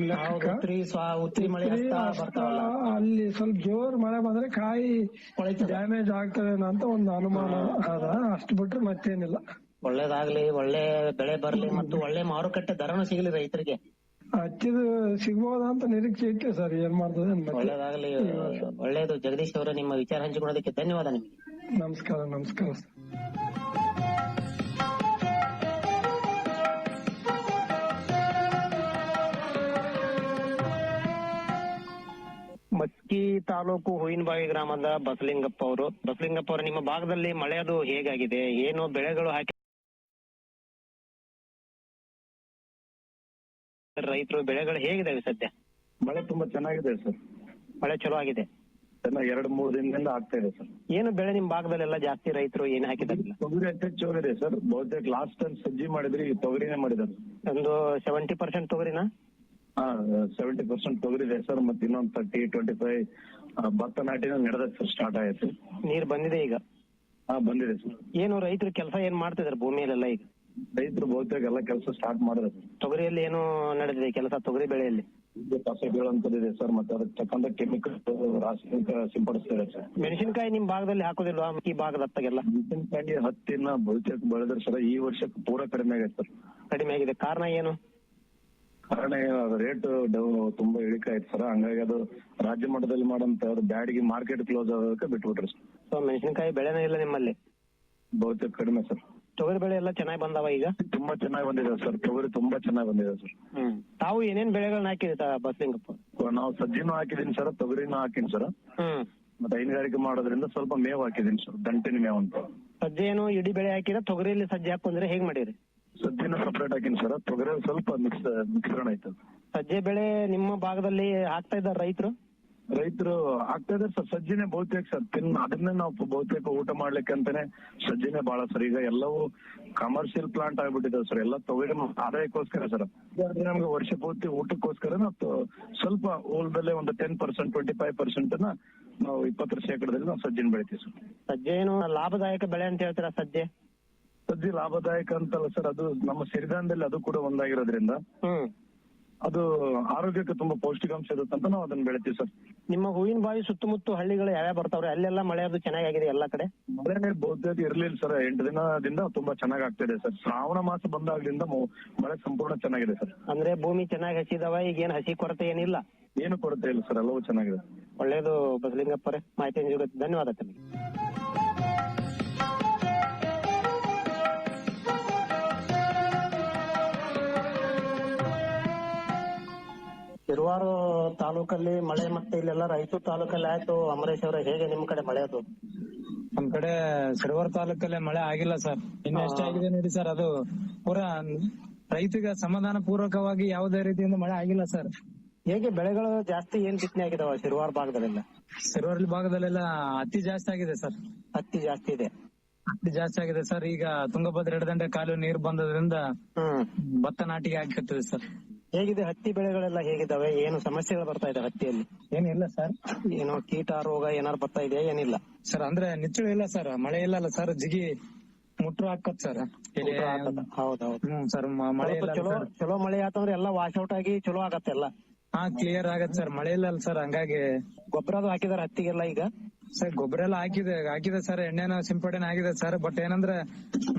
ಅಲ್ಲಿ ಸ್ವಲ್ಪ ಜೋರ್ ಮಳೆ ಬಂದ್ರೆ ಕಾಯಿ ಡ್ಯಾಮೇಜ್ ಆಗ್ತದೇನೋ ಅಂತ ಒಂದು ಅನುಮಾನ ಅದ. ಅಷ್ಟು ಬಿಟ್ರೆ ಮತ್ತೇನಿಲ್ಲ. ಒಳ್ಳೇದಾಗ್ಲಿ, ಒಳ್ಳೆ ಬೆಳೆ ಬರ್ಲಿ ಮತ್ತು ಒಳ್ಳೆ ಮಾರುಕಟ್ಟೆ ದರನು ಸಿಗಲಿ ರೈತರಿಗೆ. ಹಚ್ಚಿದ ಸಿಗ್ಬೋದ ಅಂತ ನಿರೀಕ್ಷೆ ಇಟ್ಟು ಸರ್, ಏನ್ ಮಾಡ್ತದೆ. ಒಳ್ಳೇದಾಗ್ಲಿ. ಒಳ್ಳೇದು ಜಗದೀಶ್ ಅವರ, ನಿಮ್ಮ ವಿಚಾರ ಹಂಚಿಕೊಳ್ಳೋದಕ್ಕೆ ಧನ್ಯವಾದ ನಿಮಗೆ. ನಮಸ್ಕಾರ. ಹುಲ್ಕಿ ತಾಲೂಕು ಹೂವಿನಬಾವಿ ಗ್ರಾಮದ ಬಸಲಿಂಗಪ್ಪ ಅವರು. ಬಸಲಿಂಗಪ್ಪ ಅವರು, ನಿಮ್ಮ ಭಾಗದಲ್ಲಿ ಮಳೆ ಅದು ಹೇಗಾಗಿದೆ, ಏನು ಬೆಳೆಗಳು ಹಾಕಿ ರೈತರು ಬೆಳೆಗಳು ಹೇಗಿದಾವೆ ಸದ್ಯ? ಮಳೆ ತುಂಬಾ ಚೆನ್ನಾಗಿದೆ ಸರ್. ಮಳೆ ಚಲೋ ಆಗಿದೆ. 2-3 ದಿನದಿಂದ ಆಗ್ತಾ ಇದೆ ಸರ್. ಏನು ಬೆಳೆ ನಿಮ್ ಭಾಗದಲ್ಲೆಲ್ಲ ಜಾಸ್ತಿ ರೈತರು ಏನ್ ಹಾಕಿದಾರಿಲ್ಲ? ತೊಗರಿ ಹೆಚ್ಚೋಗಿದೆ ಸರ್. ಬಹುತೇಕ ಲಾಸ್ಟ್ ಟೈಮ್ ಸಜ್ಜಿ ಮಾಡಿದ್ರಿ, ಈಗ ತೊಗರಿನೇ ಮಾಡಿದಾರೆ. ಒಂದು 70% ತೊಗರಿನಾ? 70% ತೊಗರಿ ಇದೆ ಸರ್. ಮತ್ತೆ ಇನ್ನೊಂದು 30-25 ಭತ್ತ ನಾಟಿನ ನಡೆದ ಸರ್, ಸ್ಟಾರ್ಟ್ ಆಯ್ತು. ನೀರ್ ಬಂದಿದೆ ಈಗ? ಬಂದಿದೆ ಸರ್. ಏನು ರೈತರು ಕೆಲಸ ಏನ್ ಮಾಡ್ತಿದಾರೆ ಭೂಮಿಯಲ್ಲೆಲ್ಲ ಈಗ? ರೈತರು ಬಹುತೇಕ ಎಲ್ಲ ಕೆಲಸ ಸ್ಟಾರ್ಟ್ ಮಾಡಿದ್ರೆ ಸರ್. ತೊಗರಿಯಲ್ಲಿ ಏನು ನಡೆದಿದೆ ಕೆಲಸ? ತೊಗರಿ ಬೆಳೆಯಲ್ಲಿ ಕಸ ಬೀಳಂತದಿದೆ ಸರ್. ಮತ್ತೆ ಅದಕ್ಕೆ ತಕ್ಕಂತ ಕೆಮಿಕಲ್ ರಾಸಾಯನಿಕ ಸಿಂಪಡಿಸ್ತಾರೆ ಸರ್. ಮೆಣಸಿನಕಾಯಿ ನಿಮ್ ಭಾಗದಲ್ಲಿ ಹಾಕೋದಿಲ್ವಾ? ಈ ಭಾಗದ ಹತ್ತಾಗೆಲ್ಲ ಮೆಣಸಿನಕಾಯಿ ಹತ್ತಿನ ಬಹುತೇಕ ಬೆಳೆದ್ರೆ ಸರ್. ಈ ವರ್ಷಕ್ಕೆ ಪೂರಾ ಕಡಿಮೆ ಆಗೈತೆ ಸರ್. ಕಡಿಮೆ ಆಗಿದೆ. ಕಾರಣ ಏನು? ಕಾರಣ ರೇಟ್ ತುಂಬಾ ಇಳಿಕೆ ಆಯ್ತು ಸರ್. ಹಂಗಾಗಿ ಅದು ರಾಜ್ಯ ಮಟ್ಟದಲ್ಲಿ ಮಾಡಂತ ಬ್ಯಾಡಿಗೆ ಮಾರ್ಕೆಟ್ ಕ್ಲೋಸ್ ಆಗೋದಕ್ಕೆ ಬಿಟ್ಬಿಟ್ರಿ ಸರ್. ಸೊ ಮೆಣಸಿನಕಾಯಿ ಬೆಳೆನೇ ಇಲ್ಲ ನಿಮ್ಮಲ್ಲಿ? ಬಹುತೇಕ ಕಡಿಮೆ ಸರ್. ತೊಗರಿ ಬೆಳೆ ಎಲ್ಲ ಚೆನ್ನಾಗಿ ಬಂದಾವ ಈಗ? ತುಂಬಾ ಚೆನ್ನಾಗಿ ಬಂದಿದೆ ಸರ್. ತೊಗರಿ ತುಂಬಾ ಚೆನ್ನಾಗಿ ಬಂದಿದೆ ಸರ್. ತಾವು ಏನೇನ್ ಬೆಳೆಗಳನ್ನ ಹಾಕಿದೆ ಬಸಲಿಂಗಪ್ಪ? ನಾವು ಸಜ್ಜಿನೂ ಹಾಕಿದೀನಿ ಸರ್, ತೊಗರಿನೂ ಹಾಕಿನಿ ಸರ್. ಮತ್ತೆ ಹೈನುಗಾರಿಕೆ ಮಾಡೋದ್ರಿಂದ ಸ್ವಲ್ಪ ಮೇವು ಹಾಕಿದೀನಿ ಸರ್, ದಂಟಿನ ಮೇವು ಅಂತ. ಸಜ್ಜೆ ಏನು ಇಡೀ ಬೆಳೆ ಹಾಕಿದ್ರೆ ತೊಗರಿಯಲ್ಲಿ ಸಜ್ಜೆ ಹಾಕೊಂಡ್ರೆ ಹೇಗ್ ಮಾಡಿರಿ? ಸಜ್ಜಿನ ಸಪರೇಟ್ ಹಾಕಿನಿ ಸರ್. ತೊಗರಿ ಸ್ವಲ್ಪ ಮಿಶ್ರಣ ಆಯ್ತು. ಸಜ್ಜೆ ಬೆಳೆ ನಿಮ್ಮ ಭಾಗದಲ್ಲಿ ಹಾಕ್ತಾ ಇದ್ದಾರೆ ರೈತರು ಆಗ್ತಾ ಇದಾರೆ ಸರ್. ಸಜ್ಜಿನೇ ಬಹುತೇಕ ಸರ್. ಅದನ್ನೇ ನಾವು ಬಹುತೇಕ ಊಟ ಮಾಡ್ಲಿಕ್ಕೆ ಅಂತಾನೆ ಸಜ್ಜಿನೇ ಬಹಳ ಸರ್. ಈಗ ಎಲ್ಲವೂ ಕಮರ್ಷಿಯಲ್ ಪ್ಲಾಂಟ್ ಆಗ್ಬಿಟ್ಟಿದಾವೆ ಸರ್. ಎಲ್ಲ ತೊಗರಿ ಆದಾಯಕ್ಕೋಸ್ಕರ ಸರ್. ನಮ್ಗೆ ವರ್ಷ ಪೂರ್ತಿ ಊಟಕ್ಕೋಸ್ಕರ ನಾವು ಸ್ವಲ್ಪ ಹೊಲದಲ್ಲೇ ಒಂದು 10%, 25% ನಾವು 20% ನಾವು ಸಜ್ಜಿನ ಬೆಳಿತೀವಿ ಸರ್. ಸಜ್ಜೆ ಏನು ಲಾಭದಾಯಕ ಬೆಳೆ ಅಂತ ಹೇಳ್ತೀರಾ? ಸಜ್ಜಿ ಲಾಭದಾಯಕ ಅಂತಲ್ಲ ಸರ್. ಅದು ನಮ್ಮ ಸಿರಿಧಾನ್ಯದಲ್ಲಿ ಅದು ಕೂಡ ಒಂದಾಗಿರೋದ್ರಿಂದ ಅದು ಆರೋಗ್ಯಕ್ಕೆ ತುಂಬಾ ಪೌಷ್ಟಿಕಾಂಶ ಇರುತ್ತೆ ಅಂತ ನಾವು ಅದನ್ನ ಬೆಳಿತೀವಿ ಸರ್. ನಿಮ್ಮ ಹೂವಿನಬಾವಿ ಸುತ್ತಮುತ್ತ ಹಳ್ಳಿಗಳು ಯಾವ್ಯಾವ ಬರ್ತಾವ್ರೆ? ಅಲ್ಲೆಲ್ಲ ಮಳೆ ಅದು ಚೆನ್ನಾಗಿದೆ ಎಲ್ಲಾ ಕಡೆ? ಮಳೆ ಬಹುತೇಕ ಇರ್ಲಿಲ್ಲ ಸರ್. 8 ದಿನದಿಂದ ತುಂಬಾ ಚೆನ್ನಾಗಿ ಆಗ್ತಿದೆ ಸರ್. ಶ್ರಾವಣ ಮಾಸ ಬಂದಾಗ್ಲಿಂದ ಮಳೆ ಸಂಪೂರ್ಣ ಚೆನ್ನಾಗಿದೆ ಸರ್. ಅಂದ್ರೆ ಭೂಮಿ ಚೆನ್ನಾಗಿ ಹಸಿದವ? ಈಗ ಏನ್ ಹಸಿ ಕೊರತೆ ಏನಿಲ್ಲ? ಏನು ಕೊರತೆ ಇಲ್ಲ ಸರ್. ಎಲ್ಲವೂ ಚೆನ್ನಾಗಿದೆ. ಒಳ್ಳೇದು ಬಸಲಿಂಗಪ್ಪರೇ, ಮಾಹಿತಿ ಧನ್ಯವಾದ ತಮಗೆ. ಶಿರವಾರ ತಾಲೂಕಲ್ಲಿ ಮಳೆ ಮತ್ತೆ ಇಲ್ಲೆಲ್ಲ ರಾಯಚೂರು ತಾಲೂಕಲ್ಲಿ ಆಯ್ತು. ಅಮರೇಶ್ ಅವರ, ಹೇಗೆ ನಿಮ್ ಕಡೆ ಮಳೆ? ಅದು ನಮ್ ಕಡೆ ಶಿರವಾರ ತಾಲೂಕಲ್ಲಿ ಮಳೆ ಆಗಿಲ್ಲ ಸರ್. ಇನ್ನು ಎಷ್ಟಾಗಿದೆ ನೋಡಿ ಸರ್. ಅದು ಪೂರಾ ರೈತರಿಗೆ ಸಮಾಧಾನ ಪೂರ್ವಕವಾಗಿ ಯಾವುದೇ ರೀತಿಯಿಂದ ಮಳೆ ಆಗಿಲ್ಲ ಸರ್. ಹೇಗೆ ಬೆಳೆಗಳು ಜಾಸ್ತಿ ಏನ್ ಬಿತ್ತನೆ ಆಗಿದಾವ ಶಿರವಾರ ಭಾಗದಲ್ಲೆಲ್ಲ? ಶಿರವಾರ ಭಾಗದಲ್ಲೆಲ್ಲ ಹತ್ತಿ ಜಾಸ್ತಿ ಆಗಿದೆ ಸರ್. ಹತ್ತಿ ಜಾಸ್ತಿ ಇದೆ? ಹತ್ತಿ ಜಾಸ್ತಿ ಆಗಿದೆ ಸರ್. ಈಗ ತುಂಗಭದ್ರಾ ಎಡದಂಡೆ ಕಾಲು ನೀರು ಬಂದದ್ರಿಂದ ಭತ್ತ ನಾಟಿಗೆ ಆಗ್ತಿದೆ ಸರ್. ಹೇಗಿದೆ ಹತ್ತಿ ಬೆಳೆಗಳೆಲ್ಲ ಹೇಗಿದಾವೆ? ಏನು ಸಮಸ್ಯೆಗಳು ಬರ್ತಾ ಇದೆ ಹತ್ತಿಯಲ್ಲಿ? ಏನಿಲ್ಲ ಸರ್. ಏನೋ ಕೀಟ ರೋಗ ಏನಾರು ಬರ್ತಾ ಇದೆಯಾ? ಏನಿಲ್ಲ ಸರ್. ಅಂದ್ರೆ ನಿಚ್ಚಳು ಇಲ್ಲ ಸರ್. ಮಳೆ ಇಲ್ಲ ಸರ್. ಜಿಗಿ ಮುಟ್ರು ಹಾಕತ್ ಸರ್. ಹೌದೌದು ಸರ್. ಮಳೆ ಇಲ್ಲ. ಚಲೋ ಮಳೆ ಆತಂದ್ರೆ ಎಲ್ಲ ವಾಶ್ ಔಟ್ ಆಗಿ ಚಲೋ ಆಗತ್ತೆ ಎಲ್ಲ. ಕ್ಲಿಯರ್ ಆಗತ್ ಸರ್. ಮಳೆ ಇಲ್ಲ ಸರ್. ಹಂಗಾಗಿ ಗೊಬ್ಬರ ಅದು ಹಾಕಿದಾರೆ ಹತ್ತಿಗೆಲ್ಲ ಈಗ? ಸರ್ ಗೊಬ್ಬರ ಎಲ್ಲ ಹಾಕಿದೆ ಸರ್. ಎಣ್ಣೆನ ಸಿಂಪಡಣೆ ಆಗಿದೆ ಸರ್. ಬಟ್ ಏನಂದ್ರೆ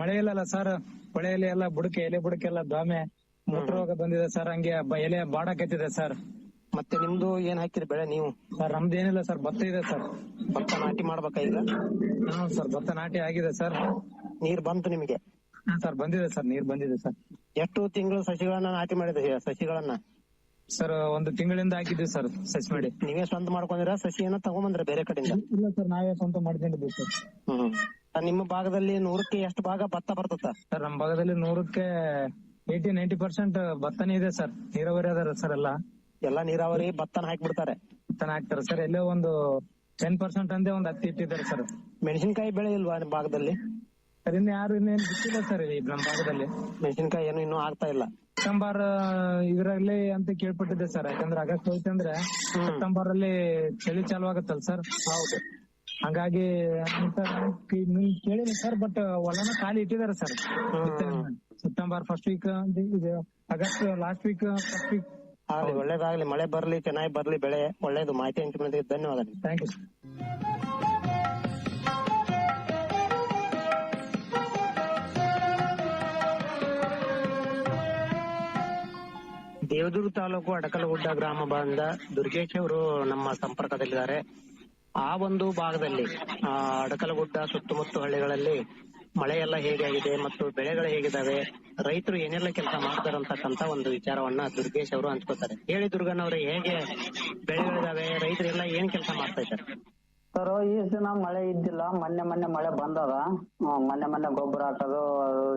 ಮಳೆ ಇಲ್ಲಲ್ಲ ಸರ್. ಹೊಳೆಯಲ್ಲಿ ಎಲ್ಲ ಎಲೆ ಬುಡಕ್ಕೆಲ್ಲ ದಾಮೆ ಮೂತ್ರ ರೋಗ ಬಂದಿದೆ ಸರ್. ಹಂಗೆ ಎಲೆ ಬಾಡಕತ್ತಿದೆ ಸರ್. ಮತ್ತೆ ನಿಮ್ದು ಏನ್ ಹಾಕಿರಿ ಬೆಳೆ ನೀವು? ಸರ್ ನಮ್ದು ಏನಿಲ್ಲ ಸರ್. ಭತ್ತ ಇದೆ ಸರ್. ಭತ್ತ ನಾಟಿ ಮಾಡ್ಬೇಕಾ ಈಗ? ಸರ್ ಭತ್ತ ನಾಟಿ ಆಗಿದೆ ಸರ್. ನೀರ್ ಬಂತು ನಿಮಗೆ? ಸರ್ ಬಂದಿದೆ ಸರ್. ನೀರ್ ಬಂದಿದೆ ಸರ್. ಎಷ್ಟು ತಿಂಗಳು ಸಸಿಗಳನ್ನ ನಾಟಿ ಮಾಡಿದೆ? ಸಸಿಗಳನ್ನ ಸರ್ 1 ತಿಂಗಳಿಂದ ಹಾಕಿದ್ವಿ ಸರ್ ಸಸಿ ಮಾಡಿ. ನೀವೇ ಸ್ವಂತ ಮಾಡ್ಕೊಂಡಿರ ಸಸಿಯನ್ನ ತಗೊಂಬಂದ್ರೆ ಬೇರೆ ಕಡೆಯಿಂದ? ಇಲ್ಲ ಸರ್, ನಾವೇ ಸ್ವಂತ ಮಾಡ್ಕೊಂಡಿದ್ವಿ ಸರ್. ನಿಮ್ಮ ಭಾಗದಲ್ಲಿ 100ಕ್ಕೆ ಎಷ್ಟು ಭಾಗ ಭತ್ತ ಬರ್ತದ? ಸರ್ ನಮ್ಮ ಭಾಗದಲ್ಲಿ 100ಕ್ಕೆ 80-90% ಭತ್ತನೇ ಇದೆ ಸರ್. ನೀರಾವರಿ ಅದಾರ ಸರ್. ಎಲ್ಲ ನೀರಾವರಿ ಭತ್ತನ ಹಾಕ್ಬಿಡ್ತಾರೆ. ಭತ್ತನ ಹಾಕ್ತಾರೆ ಸರ್. ಎಲ್ಲೋ ಒಂದು 10% ಅಂದೇ ಒಂದು ಹತ್ತಿ ಇಟ್ಟಿದ್ದಾರೆ ಸರ್. ಮೆಣಸಿನಕಾಯಿ ಬೆಳೆ ಇಲ್ವಾ ನಿಮ್ ಭಾಗದಲ್ಲಿ? ಸರ್ ಇನ್ನು ಯಾರು ಇನ್ನೇನು ಬಿಟ್ಟಿಲ್ಲ ಸರ್ ನಮ್ಮ ಭಾಗದಲ್ಲಿ. ಮೆಣಸಿನಕಾಯಿ ಏನು ಇನ್ನೂ ಆಗ್ತಾ ಇಲ್ಲ? ಸೆಪ್ಟೆಂಬರ್ ಇದರಲ್ಲಿ ಅಂತ ಕೇಳ್ಪಟ್ಟಿದ್ದೆ ಸರ್. ಯಾಕಂದ್ರೆ ಆಗಸ್ಟ್ ಹೋಯ್ತಂದ್ರೆ ಸೆಪ್ಟೆಂಬರ್ ಅಲ್ಲಿ ಚಳಿ ಚಾಲು ಆಗತ್ತಲ್ಲ ಸರ್. ಹೌದು. ಹಂಗಾಗಿ ಕೇಳಿಲ್ಲ ಸರ್. ಬಟ್ ಹೊಲನ ಖಾಲಿ ಇಟ್ಟಿದ್ದಾರೆ sir. September first week, August last week, first week. ಒಳ್ಳೇದಾಗ್ಲಿ, ಮಳೆ ಬರ್ಲಿ, ಚೆನ್ನಾಗಿ ಬರ್ಲಿ ಬೆಳೆ. ಒಳ್ಳೇದು. ಮಾಹಿತಿ ಹಂಚಿಕೊಂಡಿದ್ದಕ್ಕೆ ಧನ್ಯವಾದ. Thank you. ದೇವದುರ್ಗ ತಾಲೂಕು ಅಡಕಲಗುಡ್ಡ ಗ್ರಾಮ ಬಂದ ದುರ್ಗೇಶ್ ಅವರು ನಮ್ಮ ಸಂಪರ್ಕದಲ್ಲಿದ್ದಾರೆ. ಆ ಒಂದು ಭಾಗದಲ್ಲಿ ಅಡಕಲಗುಡ್ಡ ಸುತ್ತಮುತ್ತ ಹಳ್ಳಿಗಳಲ್ಲಿ ಮಳೆ ಎಲ್ಲ ಹೇಗಾಗಿದೆ ಮತ್ತು ಬೆಳೆಗಳು ಹೇಗಿದಾವೆ, ರೈತರು ಏನೆಲ್ಲ ಕೆಲಸ ಮಾಡ್ತಾರೆ ಅಂತಕ್ಕಂತ ಒಂದು ವಿಚಾರವನ್ನ ದುರ್ಗೇಶ್ ಅವರು ಹಂಚ್ಕೋತಾರೆ. ಹೇಳಿ ದುರ್ಗನ್ ಅವ್ರೆ, ಹೇಗೆ ಬೆಳೆಗಳಿದಾವೆ, ರೈತರೆಲ್ಲ ಏನ್ ಕೆಲಸ ಮಾಡ್ತಾ ಇದ್ದಾರೆ? ಸರ್ ಈ ದಿನ ಮಳೆ ಇದ್ದಿಲ್ಲ, ಮೊನ್ನೆ ಮಳೆ ಬಂದದ. ಮೊನ್ನೆ ಗೊಬ್ಬರ ಹಾಕೋದು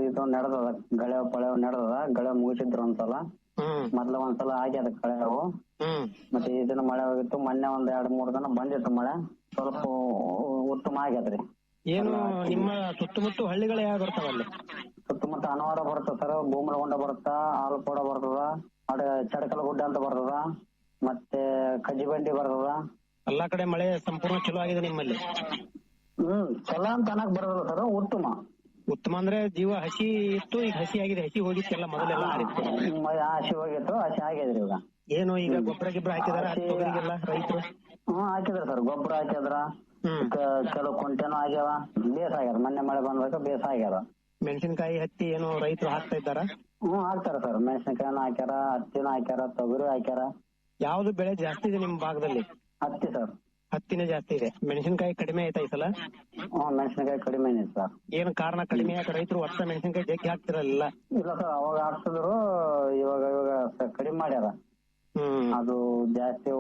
ಇದು ನಡೆದದ, ಗಳೆ ನಡೆದದ. ಗಳೆ ಮುಗಿಸಿದ್ರು ಒಂದ್ಸಲ, ಮೊದ್ಲ ಒಂದ್ಸಲ ಆಗ್ಯದ ಕಳೆವು. ಮತ್ತೆ ಈ ದಿನ ಮಳೆ ಹೋಗಿತ್ತು. ಮೊನ್ನೆ ಒಂದ್ 2-3 ದಿನ ಬಂದಿತ್ತು ಮಳೆ, ಸ್ವಲ್ಪ ಉತ್ತಮ ಆಗ್ಯದ್ರಿ. ಏನು ನಿಮ್ಮ ಸುತ್ತಮುತ್ತ ಹಳ್ಳಿಗಳು ಯಾವ ಬರ್ತಾವಲ್ಲಿ? ಸುತ್ತಮುತ್ತ ಅನವಾರ ಬರ್ತದ ಸರ್, ಭೂಮರಗೊಂಡ ಬರುತ್ತಾ, ಆಲಕೋಡ ಬರ್ತದ, ಅಡೆ ಚಡಕಲ ಗುಡ್ಡ ಅಂತ ಬರ್ತದ, ಮತ್ತೆ ಕಜ್ಜಿಬಂಡಿ ಬರ್ತದ. ಎಲ್ಲಾ ಕಡೆ ಮಳೆ ಸಂಪೂರ್ಣ ಚಲೋ ಆಗಿದೆ ನಿಮ್ಮಲ್ಲಿ? ಚಲೋ ಅಂತ ಅನ್ನಕ್ ಬರೋದಿಲ್ಲ ಸರ್, ಉತ್ತಮ ಅಂದ್ರೆ ಜೀವ ಹಸಿ ಇತ್ತು, ಈಗ ಹಸಿ ಆಗಿದೆ. ಹಸಿ ಹೋಗಿತ್ತೆಲ್ಲ ಮೊದಲೆಲ್ಲ ಆರಿತ್ತು. ಹಸಿ ಹೋಗಿತ್ತು, ಹಸಿ ಆಗ್ಯದ್ರಿ ಈಗ. ಏನು ಈಗ ಗೊಬ್ಬರ ಹಾಕಿದಾರ ತೊಗರಿಗೆಲ್ಲ ರೈತರು? ಹಾಕಿದ್ರ ಸರ್, ಗೊಬ್ಬರ ಹಾಕಿದ್ರ. ಕೆಲವು ಕುಂಟೆನೂ ಆಗ್ಯಾವ, ಬೇಸ್ ಆಗ್ಯಾದ. ಮೊನ್ನೆ ಮಳೆ ಬಂದಾಗ ಬೇಸ್ ಆಗ್ಯಾದ. ಮೆಣಸಿನಕಾಯಿ, ಹತ್ತಿ ಏನು ರೈತರು ಹಾಕ್ತಾ ಇದ್ದಾರ? ಹಾಕ್ತಾರ ಸರ್, ಮೆಣಸಿನಕಾಯಿನೂ ಹಾಕ್ಯಾರ, ಹತ್ತಿನೂ ಹಾಕ್ಯಾರ, ತೊಗರಿ ಹಾಕ್ಯಾರ. ಯಾವ್ದು ಬೆಳೆ ಜಾಸ್ತಿ ಇದೆ ನಿಮ್ ಭಾಗದಲ್ಲಿ? ಹತ್ತಿ ಸರ್. ಹತ್ತಿನೇ ಜಾಸ್ತಿ ಇದೆ. ಮೆಣಸಿನಕಾಯಿ ಕಡಿಮೆ ಆಯ್ತಾ ಈ ಸಲ? ಮೆಣಸಿನಕಾಯಿ ಕಡಿಮೆ ಇದೆ ಸರ್. ಏನ್ ಕಾರಣ ಕಡಿಮೆ ಯಾಕೆ? ರೈತರು ವರ್ಷ ಮೆಣಸಿನಕಾಯಿ ಜಗ್ಗಿ ಹಾಕ್ತಿರಲ್ಲ? ಇಲ್ಲ ಸರ್, ಅವಾಗ ಹಾಕ್ತಿದ್ರು, ಇವಾಗ ಕಡಿಮೆ ಮಾಡ್ಯಾರ. ಅದು ಜಾಸ್ತಿ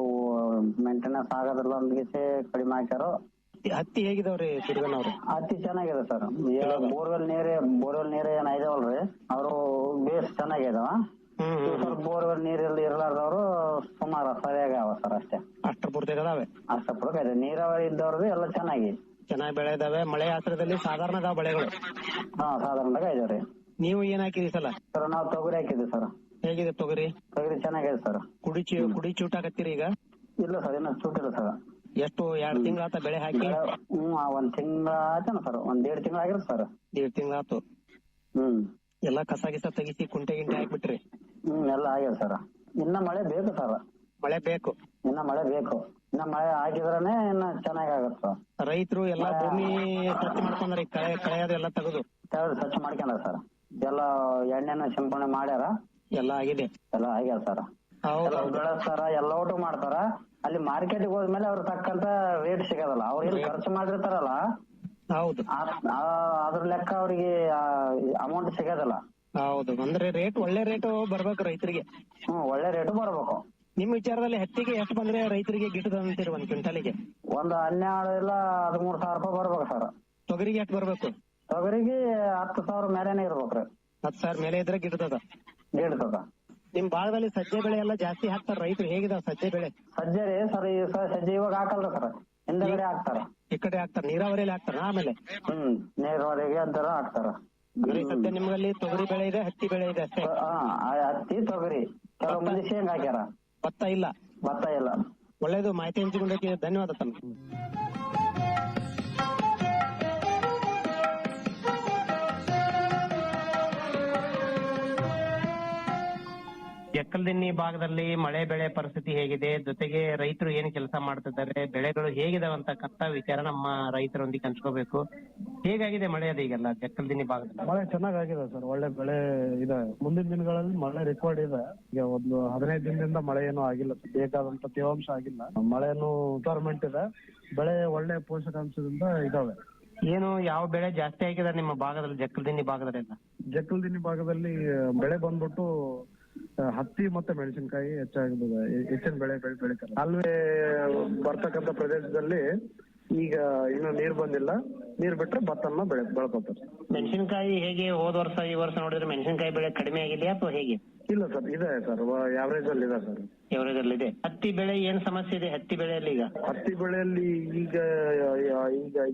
ಮೇಂಟೆನೆನ್ಸ್ ಆಗೋದಿಲ್ಲ ಅಂದ್ಗಿಸಿ ಕಡಿಮೆ ಹಾಕ್ಯಾರ. ಹತ್ತಿ ಹೇಗಿದಾವ್ರಿ ದುರ್ಗನ್ ಅವ್ರು? ಹತ್ತಿ ಚೆನ್ನಾಗಿದೆ ಸರ್. ಬೋರ್ವೆಲ್ ನೀರೇ ಏನ್ ಐದಾವಲ್ರಿ, ಅವರು ಬೇಸ್ ಚೆನ್ನಾಗಿದಾವ. ಸ್ವಲ್ಪ ಬೋರ್ವೆಲ್ ನೀರಲ್ಲಿ ಇರ್ಲಾರ್ದವ್ರು ಸುಮಾರು ಸರಿಯಾಗಿ ಅವ ಸರ್, ಅಷ್ಟೇ. ಅಷ್ಟಪೂರ್ತಿ ಅದಾವೆ? ಅಷ್ಟಪೂರ್ತಿ ಇದೆ. ನೀರಾವರಿ ಇದ್ದವ್ರದ್ದು ಎಲ್ಲ ಚೆನ್ನಾಗಿ ಬೆಳೆ ಇದಾವೆ. ಮಳೆ ಆಶ್ರಯದಲ್ಲಿ ಸಾಧಾರಣ ಬೆಳೆಗಳು ಸಾಧಾರಣದಾಗ ಇದಾವ್ರಿ. ನೀವು ಏನ್ ಹಾಕಿರಿ ಸಲ? ಸರ್ ನಾವು ತೊಗರಿ ಹಾಕಿದ್ವಿ ಸರ್. ಹೇಗಿದೆ ತೊಗರಿ? ತೊಗರಿ ಚೆನ್ನಾಗಿದೆ ಸರ್. ಕುಡಿ ಚೂಟಾಕತ್ತೀರಿ ಈಗ? ಇಲ್ಲ ಸರ್, ಇನ್ನ ಚೂಟಿಲ್ಲ ಸರ್. ಎಷ್ಟು 2 ತಿಂಗಳಾತ ಬೆಳೆ ಹಾಕಿ? 1 ತಿಂಗಳ ಆಯ್ತಾನ ಸರ್, 1.5 ತಿಂಗಳ ಆಗಿರುತ್ತೆ ಸರ್. 1.5 ತಿಂಗಳಾತು. ಎಲ್ಲಾ ಕಸ ಗಿಸ ತೆಗಿಸಿ ಕುಂಟೆ ಗಿಂಟೆ ಹಾಕ್ಬಿಟ್ರಿ? ಎಲ್ಲ ಆಗ್ಯದ ಸರ್. ಇನ್ನ ಮಳೆ ಬೇಕು ಸರ್. ಮಳೆ ಬೇಕು, ಇನ್ನ ಮಳೆ ಬೇಕು. ಇನ್ನ ಮಳೆ ಹಾಕಿದ್ರೇನೆ ಇನ್ನ ಚೆನ್ನಾಗಿ ಆಗತ್ತ. ರೈತರು ಎಲ್ಲಾ ಭೂಮಿ ಸ್ವಚ್ಛ ಮಾಡ್ಕೊಂಡ್ರಿ, ಕಳೆಯೋದೆಲ್ಲ ತೆಗೆದು ಸ್ವಚ್ಛ ಮಾಡ್ಕೊಂಡ್ರ ಸರ್. ಎಲ್ಲ ಎಣ್ಣೆನ ಸಿಂಪಡಣೆ ಮಾಡ್ಯಾರ. ಎಲ್ಲ ಆಗಿದೆ? ಎಲ್ಲ ಆಗ್ಯಾದ ಸರ್. ಬೆಳೆಸ್ತಾರ, ಎಲ್ಲ ಊಟ ಮಾಡ್ತಾರ. ಅಲ್ಲಿ ಮಾರ್ಕೆಟ್ಗೆ ಹೋದ್ಮೇಲೆ ಅವ್ರ ತಕ್ಕಂತ ರೇಟ್ ಸಿಗೋದಲ್ಲ. ಅವ್ರ ಏನ್ ಖರ್ಚು ಮಾಡಿರ್ತಾರಲ್ಲ, ಹೌದು, ಅದ್ರ ಲೆಕ್ಕ ಅವ್ರಿಗೆ ಅಮೌಂಟ್ ಸಿಗೋದಲ್ಲ. ಹೌದು, ಅಂದ್ರೆ ಒಳ್ಳೆ ರೇಟ್ ಬರ್ಬೇಕು ರೈತರಿಗೆ. ಒಳ್ಳೆ ರೇಟ್ ಬರ್ಬೇಕು. ನಿಮ್ ವಿಚಾರದಲ್ಲಿ ಹತ್ತಿಗೆ ಎಷ್ಟು ಬಂದ್ರೆ ರೈತರಿಗೆ ಗಿಟ್ಟದ ಅಂತೀರಿ? 1 ಕ್ವಿಂಟಲಿಗೆ ಒಂದು 12 ಇಲ್ಲ 13,000 ರೂಪಾಯಿ ಬರ್ಬೇಕು ಸರ್. ತೊಗರಿಗೆ ಎಷ್ಟು ಬರ್ಬೇಕು? ತೊಗರಿಗೆ 10,000 ಮೇಲೆನೆ ಇರ್ಬೇಕ್ರಿ. 10,000 ಮೇಲೆ ಇದ್ರೆ ಗಿಟ್ಟದ. ನಿಮ್ ಭಾಗದಲ್ಲಿ ಸಜ್ಜೆ ಬೆಳೆ ಎಲ್ಲ ಜಾಸ್ತಿ ಹಾಕ್ತಾರ ರೈತರು. ಹೇಗಿದಾವ ಸಜ್ಜೆ ಬೆಳೆ? ಸಜ್ಜೆ ರೀ ಸರ್, ಸಜ್ಜೆ ಇವಾಗ ಹಾಕಲ್ರ ಸರ್, ಹಿಂದಗಡೆ ಹಾಕ್ತಾರ. ಈ ಕಡೆ ಹಾಕ್ತಾರ, ನೀರಾವರಿಯಲ್ಲಿ ಹಾಕ್ತಾರ. ಆಮೇಲೆ ನೀರಾವರಿಗೆ ಅಂತಾರ ಹಾಕ್ತಾರ. ಸದ್ಯ ನಿಮ್ಗಲ್ಲಿ ತೊಗರಿ ಬೆಳೆ ಇದೆ, ಹತ್ತಿ ಬೆಳೆ ಇದೆ ಅಷ್ಟೇ? ಹತ್ತಿ ತೊಗರಿ, ಕೆಲವು ಮಂದಿ ಶೇಂಗಾ ಹಾಕ್ಯಾರ. ಭತ್ತ ಇಲ್ಲ? ಭತ್ತ ಇಲ್ಲ. ಒಳ್ಳೇದು, ಮಾಹಿತಿ ಹಂಚಿಕೊಂಡಕ್ಕೆ ಧನ್ಯವಾದ ತಮ್ಮ. ಜಕ್ಕಲದಿನ್ನಿ ಭಾಗದಲ್ಲಿ ಮಳೆ ಬೆಳೆ ಪರಿಸ್ಥಿತಿ ಹೇಗಿದೆ, ಜೊತೆಗೆ ರೈತರು ಏನು ಕೆಲಸ ಮಾಡ್ತಿದ್ದಾರೆ, ಬೆಳೆಗಳು ಹೇಗಿದಾವೆ ಅಂತಕ್ಕಂತ ವಿಚಾರ ನಮ್ಮ ರೈತರೊಂದಿಗೆ ಹಂಚ್ಕೋಬೇಕು. ಹೇಗಾಗಿದೆ ಮಳೆ ಅದು ಈಗೆಲ್ಲ ಜಕ್ಕಲದಿನ್ನಿ ಭಾಗದಲ್ಲಿ? ಮಳೆ ಚೆನ್ನಾಗಿದೆ ಸರ್, ಒಳ್ಳೆ ಬೆಳೆ ಇದೆ. ಮುಂದಿನ ದಿನಗಳಲ್ಲಿ ಮಳೆ ರೆಕಾರ್ಡ್ ಇದೆ. ಈಗ ಒಂದು 15 ದಿನದಿಂದ ಮಳೆ ಏನೂ ಆಗಿಲ್ಲ, ಬೇಕಾದಂತ ತೇವಾಂಶ ಆಗಿಲ್ಲ. ಮಳೆನೂ ರಿಕ್ವೈರ್ಮೆಂಟ್ ಇದೆ. ಬೆಳೆ ಒಳ್ಳೆ ಪೋಷಕಾಂಶದಿಂದ ಇದಾವೆ. ಏನು ಯಾವ ಬೆಳೆ ಜಾಸ್ತಿ ಆಗಿದೆ ನಿಮ್ಮ ಭಾಗದಲ್ಲಿ, ಜಕ್ಕಲದಿನ್ನಿ ಭಾಗದಲ್ಲೆಲ್ಲ? ಜಕ್ಕಲದಿನ್ನಿ ಭಾಗದಲ್ಲಿ ಬೆಳೆ ಬಂದ್ಬಿಟ್ಟು ಹತ್ತಿ ಮತ್ತೆ ಮೆಣಸಿನಕಾಯಿ ಹೆಚ್ಚಿನ ಬೆಳೆ ಬೆಳಿತಾರೆ. ಅಲ್ವೇ ಬರ್ತಕ್ಕಂಥ ಪ್ರದೇಶದಲ್ಲಿ ಈಗ ಇನ್ನು ನೀರ್ ಬಂದಿಲ್ಲ. ನೀರ್ ಬಿಟ್ರೆ ಭತ್ತನ ಬೆಳ್ಕೊತಾರೆ. ಮೆಣಸಿನಕಾಯಿ ಹೇಗೆ ಹೋದ ವರ್ಷ ಈ ವರ್ಷ ನೋಡಿದ್ರೆ ಮೆಣಸಿನಕಾಯಿ ಬೆಳೆ ಕಡಿಮೆ ಆಗಿದೆಯಾ ಅಥವಾ ಹೇಗೆ? ಇಲ್ಲ ಸರ್, ಇದೆ ಸರ್, ಆವರೇಜ್ ಅಲ್ಲಿ ಇದೆ ಸರ್. ಎವರೇಜ್ ಅಲ್ಲಿ ಇದೆ. ಹತ್ತಿ ಬೆಳೆ ಏನ್ ಸಮಸ್ಯೆ ಇದೆ ಹತ್ತಿ ಬೆಳೆಯಲ್ಲಿ ಈಗ? ಹತ್ತಿ ಬೆಳೆಯಲ್ಲಿ ಈಗ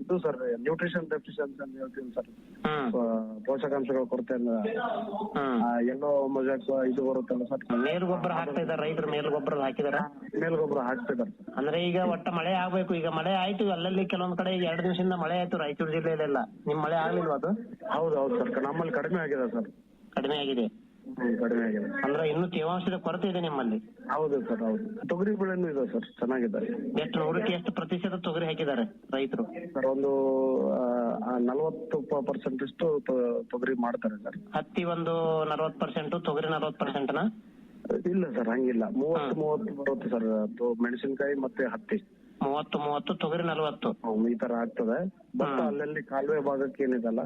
ಇದು ಸರ್, ನ್ಯೂಟ್ರಿಷನ್ ಡೆಫಿಷಿಯನ್ಸಿ ಅಂತ ಹೇಳ್ತೀವಿ ಸರ್. ಪೋಷಕಾಂಶಗಳ ಕೊರತೆ ಎಲ್ಲೋ ಮೊಜಾಕ್ ಇದು ಬರುತ್ತಲ್ಲ ಸರ್. ಮೇಲು ಗೊಬ್ಬರ ಹಾಕ್ತಾ ಇದಾರೆ ರೈತರು? ಮೇಲು ಗೊಬ್ಬರ ಹಾಕಿದಾರ? ಮೇಲು ಗೊಬ್ಬರ ಹಾಕ್ತಿದ್ದಾರೆ. ಅಂದ್ರೆ ಈಗ ಒಟ್ಟ ಮಳೆ ಆಗ್ಬೇಕು. ಈಗ ಮಳೆ ಆಯ್ತು ಅಲ್ಲಲ್ಲಿ, ಕೆಲವೊಂದ್ ಕಡೆ 2 ದಿವಸದಿಂದ ಮಳೆ ಆಯ್ತು ರಾಯಚೂರು ಜಿಲ್ಲೆಯಲ್ಲೆಲ್ಲ. ನಿಮ್ ಮಳೆ ಆಗ್ಲಿಲ್ವಾ ಅದು? ಹೌದು ಸರ್, ನಮ್ಮಲ್ಲಿ ಕಡಿಮೆ ಆಗಿದೆ ಸರ್. ಕಡಿಮೆ ಆಗಿದೆ? ಕಡಿಮೆ ಆಗಿದೆ. ಅಂದ್ರೆ ಇನ್ನು ತೇವಾಂಶದ ಕೊರತೆ ಇದೆ ನಿಮ್ಮಲ್ಲಿ? ಹೌದು ಸರ್, ಹೌದು. ತೊಗರಿ ಬೆಳೆನೂ ಇದೆ ಸರ್, ಚೆನ್ನಾಗಿದ್ದಾರೆ. ಎಷ್ಟು ನೂರಕ್ಕೆ ಎಷ್ಟು ಪ್ರತಿಶತ ತೊಗರಿ ಹಾಕಿದ್ದಾರೆ ರೈತರು? ಸರ್ ಒಂದು 40% ಅಷ್ಟು ತೊಗರಿ ಮಾಡ್ತಾರೆ ಸರ್. ಹತ್ತಿ ಒಂದು 40%, ತೊಗರಿ 40%ನಾ? ಇಲ್ಲ ಸರ್, ಹಂಗಿಲ್ಲ. 30 ಬರುತ್ತೆ ಸರ್ ಮೆಣಸಿನಕಾಯಿ ಮತ್ತೆ ಹತ್ತಿ. 30 ತೊಗರಿ 40. ಈ ತರ ಆಗ್ತದೆ. ಭತ್ತ ಅಲ್ಲಲ್ಲಿ ಕಾಲುವೆ ಭಾಗಕ್ಕೆ ಏನಿದಲ್ಲ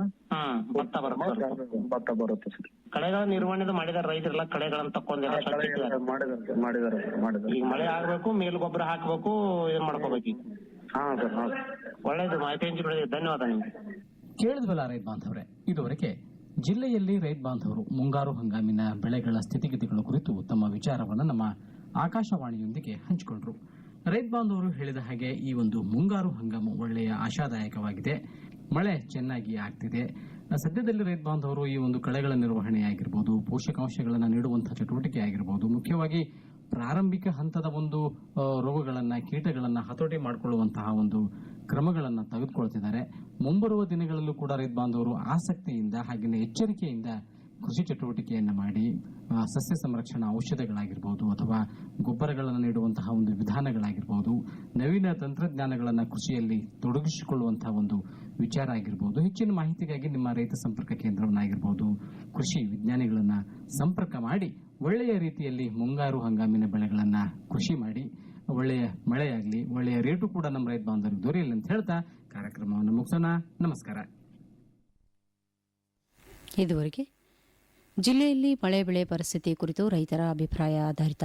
ಭತ್ತ ಬರುತ್ತೆ. ಭತ್ತ ಬರುತ್ತೆ ಸರ್. ಕಳೆಗಳ ನಿರ್ವಹಣೆ ಮಾಡಿದಾರೆ ರೈತರೆಲ್ಲ, ಕಳೆಗಳನ್ನ ತಕ್ಕೊಂಡಿಲ್ಲ. ಮಾಡಿದಾರೆ. ಈಗ ಮಳೆ ಆಗ್ಬೇಕು, ಮೇಲ್ ಗೊಬ್ಬರ ಹಾಕ್ಬೇಕು, ಏನ್ ಮಾಡ್ಕೋಬೇಕು. ಹಾ ಸರ್, ಹಾ. ಒಳ್ಳೇದು ಮಾಹಿತಿ ಹಂಚಿಕೊಳ್ಳಿ, ಧನ್ಯವಾದ ನಿಮ್ಗೆ. ಕೇಳಿದ್ವಲ್ಲ ರೈತ ಬಾಂಧವರೇ, ಇದುವರೆಗೆ ಜಿಲ್ಲೆಯಲ್ಲಿ ರೈತ ಬಾಂಧವರು ಮುಂಗಾರು ಹಂಗಾಮಿನ ಬೆಳೆಗಳ ಸ್ಥಿತಿಗತಿಗಳ ಕುರಿತು ತಮ್ಮ ವಿಚಾರವನ್ನು ನಮ್ಮ ಆಕಾಶವಾಣಿಯೊಂದಿಗೆ ಹಂಚಿಕೊಂಡ್ರು. ರೈತ ಬಾಂಧವರು ಹೇಳಿದ ಹಾಗೆ ಈ ಒಂದು ಮುಂಗಾರು ಹಂಗಾಮು ಒಳ್ಳೆಯ ಆಶಾದಾಯಕವಾಗಿದೆ. ಮಳೆ ಚೆನ್ನಾಗಿ ಆಗ್ತಿದೆ. ಸದ್ಯದಲ್ಲಿ ರೈತ ಬಾಂಧವರು ಈ ಒಂದು ಕಳೆಗಳ ನಿರ್ವಹಣೆ ಆಗಿರ್ಬೋದು, ಪೋಷಕಾಂಶಗಳನ್ನು ನೀಡುವಂತಹ ಚಟುವಟಿಕೆ ಆಗಿರ್ಬೋದು, ಮುಖ್ಯವಾಗಿ ಪ್ರಾರಂಭಿಕ ಹಂತದ ಒಂದು ರೋಗಗಳನ್ನ, ಕೀಟಗಳನ್ನ ಹತೋಟಿ ಮಾಡಿಕೊಳ್ಳುವಂತಹ ಒಂದು ಕ್ರಮಗಳನ್ನು ತೆಗೆದುಕೊಳ್ತಿದ್ದಾರೆ. ಮುಂಬರುವ ದಿನಗಳಲ್ಲೂ ಕೂಡ ರೈತ ಬಾಂಧವರು ಆಸಕ್ತಿಯಿಂದ ಹಾಗೆಯೇ ಎಚ್ಚರಿಕೆಯಿಂದ ಕೃಷಿ ಚಟುವಟಿಕೆಯನ್ನು ಮಾಡಿ ಸಸ್ಯ ಸಂರಕ್ಷಣಾ ಔಷಧಗಳಾಗಿರ್ಬೋದು ಅಥವಾ ಗೊಬ್ಬರಗಳನ್ನು ನೀಡುವಂತಹ ಒಂದು ವಿಧಾನಗಳಾಗಿರ್ಬೋದು, ನವೀನ ತಂತ್ರಜ್ಞಾನಗಳನ್ನು ಕೃಷಿಯಲ್ಲಿ ತೊಡಗಿಸಿಕೊಳ್ಳುವಂತಹ ಒಂದು ವಿಚಾರ ಆಗಿರ್ಬೋದು. ಹೆಚ್ಚಿನ ಮಾಹಿತಿಗಾಗಿ ನಿಮ್ಮ ರೈತ ಸಂಪರ್ಕ ಕೇಂದ್ರವನ್ನಾಗಿರ್ಬೋದು, ಕೃಷಿ ವಿಜ್ಞಾನಿಗಳನ್ನ ಸಂಪರ್ಕ ಮಾಡಿ ಒಳ್ಳೆಯ ರೀತಿಯಲ್ಲಿ ಮುಂಗಾರು ಹಂಗಾಮಿನ ಬೆಳೆಗಳನ್ನ ಕೃಷಿ ಮಾಡಿ ಒಳ್ಳೆಯ ಮಳೆಯಾಗಲಿ, ಒಳ್ಳೆಯ ರೇಟು ಕೂಡ ನಮ್ಮ ರೈತ ಬಾಂಧವರಿಗೆ ದೊರೆಯಲಿ ಅಂತ ಹೇಳ್ತಾ ಕಾರ್ಯಕ್ರಮವನ್ನು ಮುಗಿಸೋಣ. ನಮಸ್ಕಾರ. ಇದುವರೆಗೆ ಜಿಲ್ಲೆಯಲ್ಲಿ ಮಳೆ ಬೆಳೆ ಪರಿಸ್ಥಿತಿ ಕುರಿತು ರೈತರ ಅಭಿಪ್ರಾಯ ಆಧಾರಿತ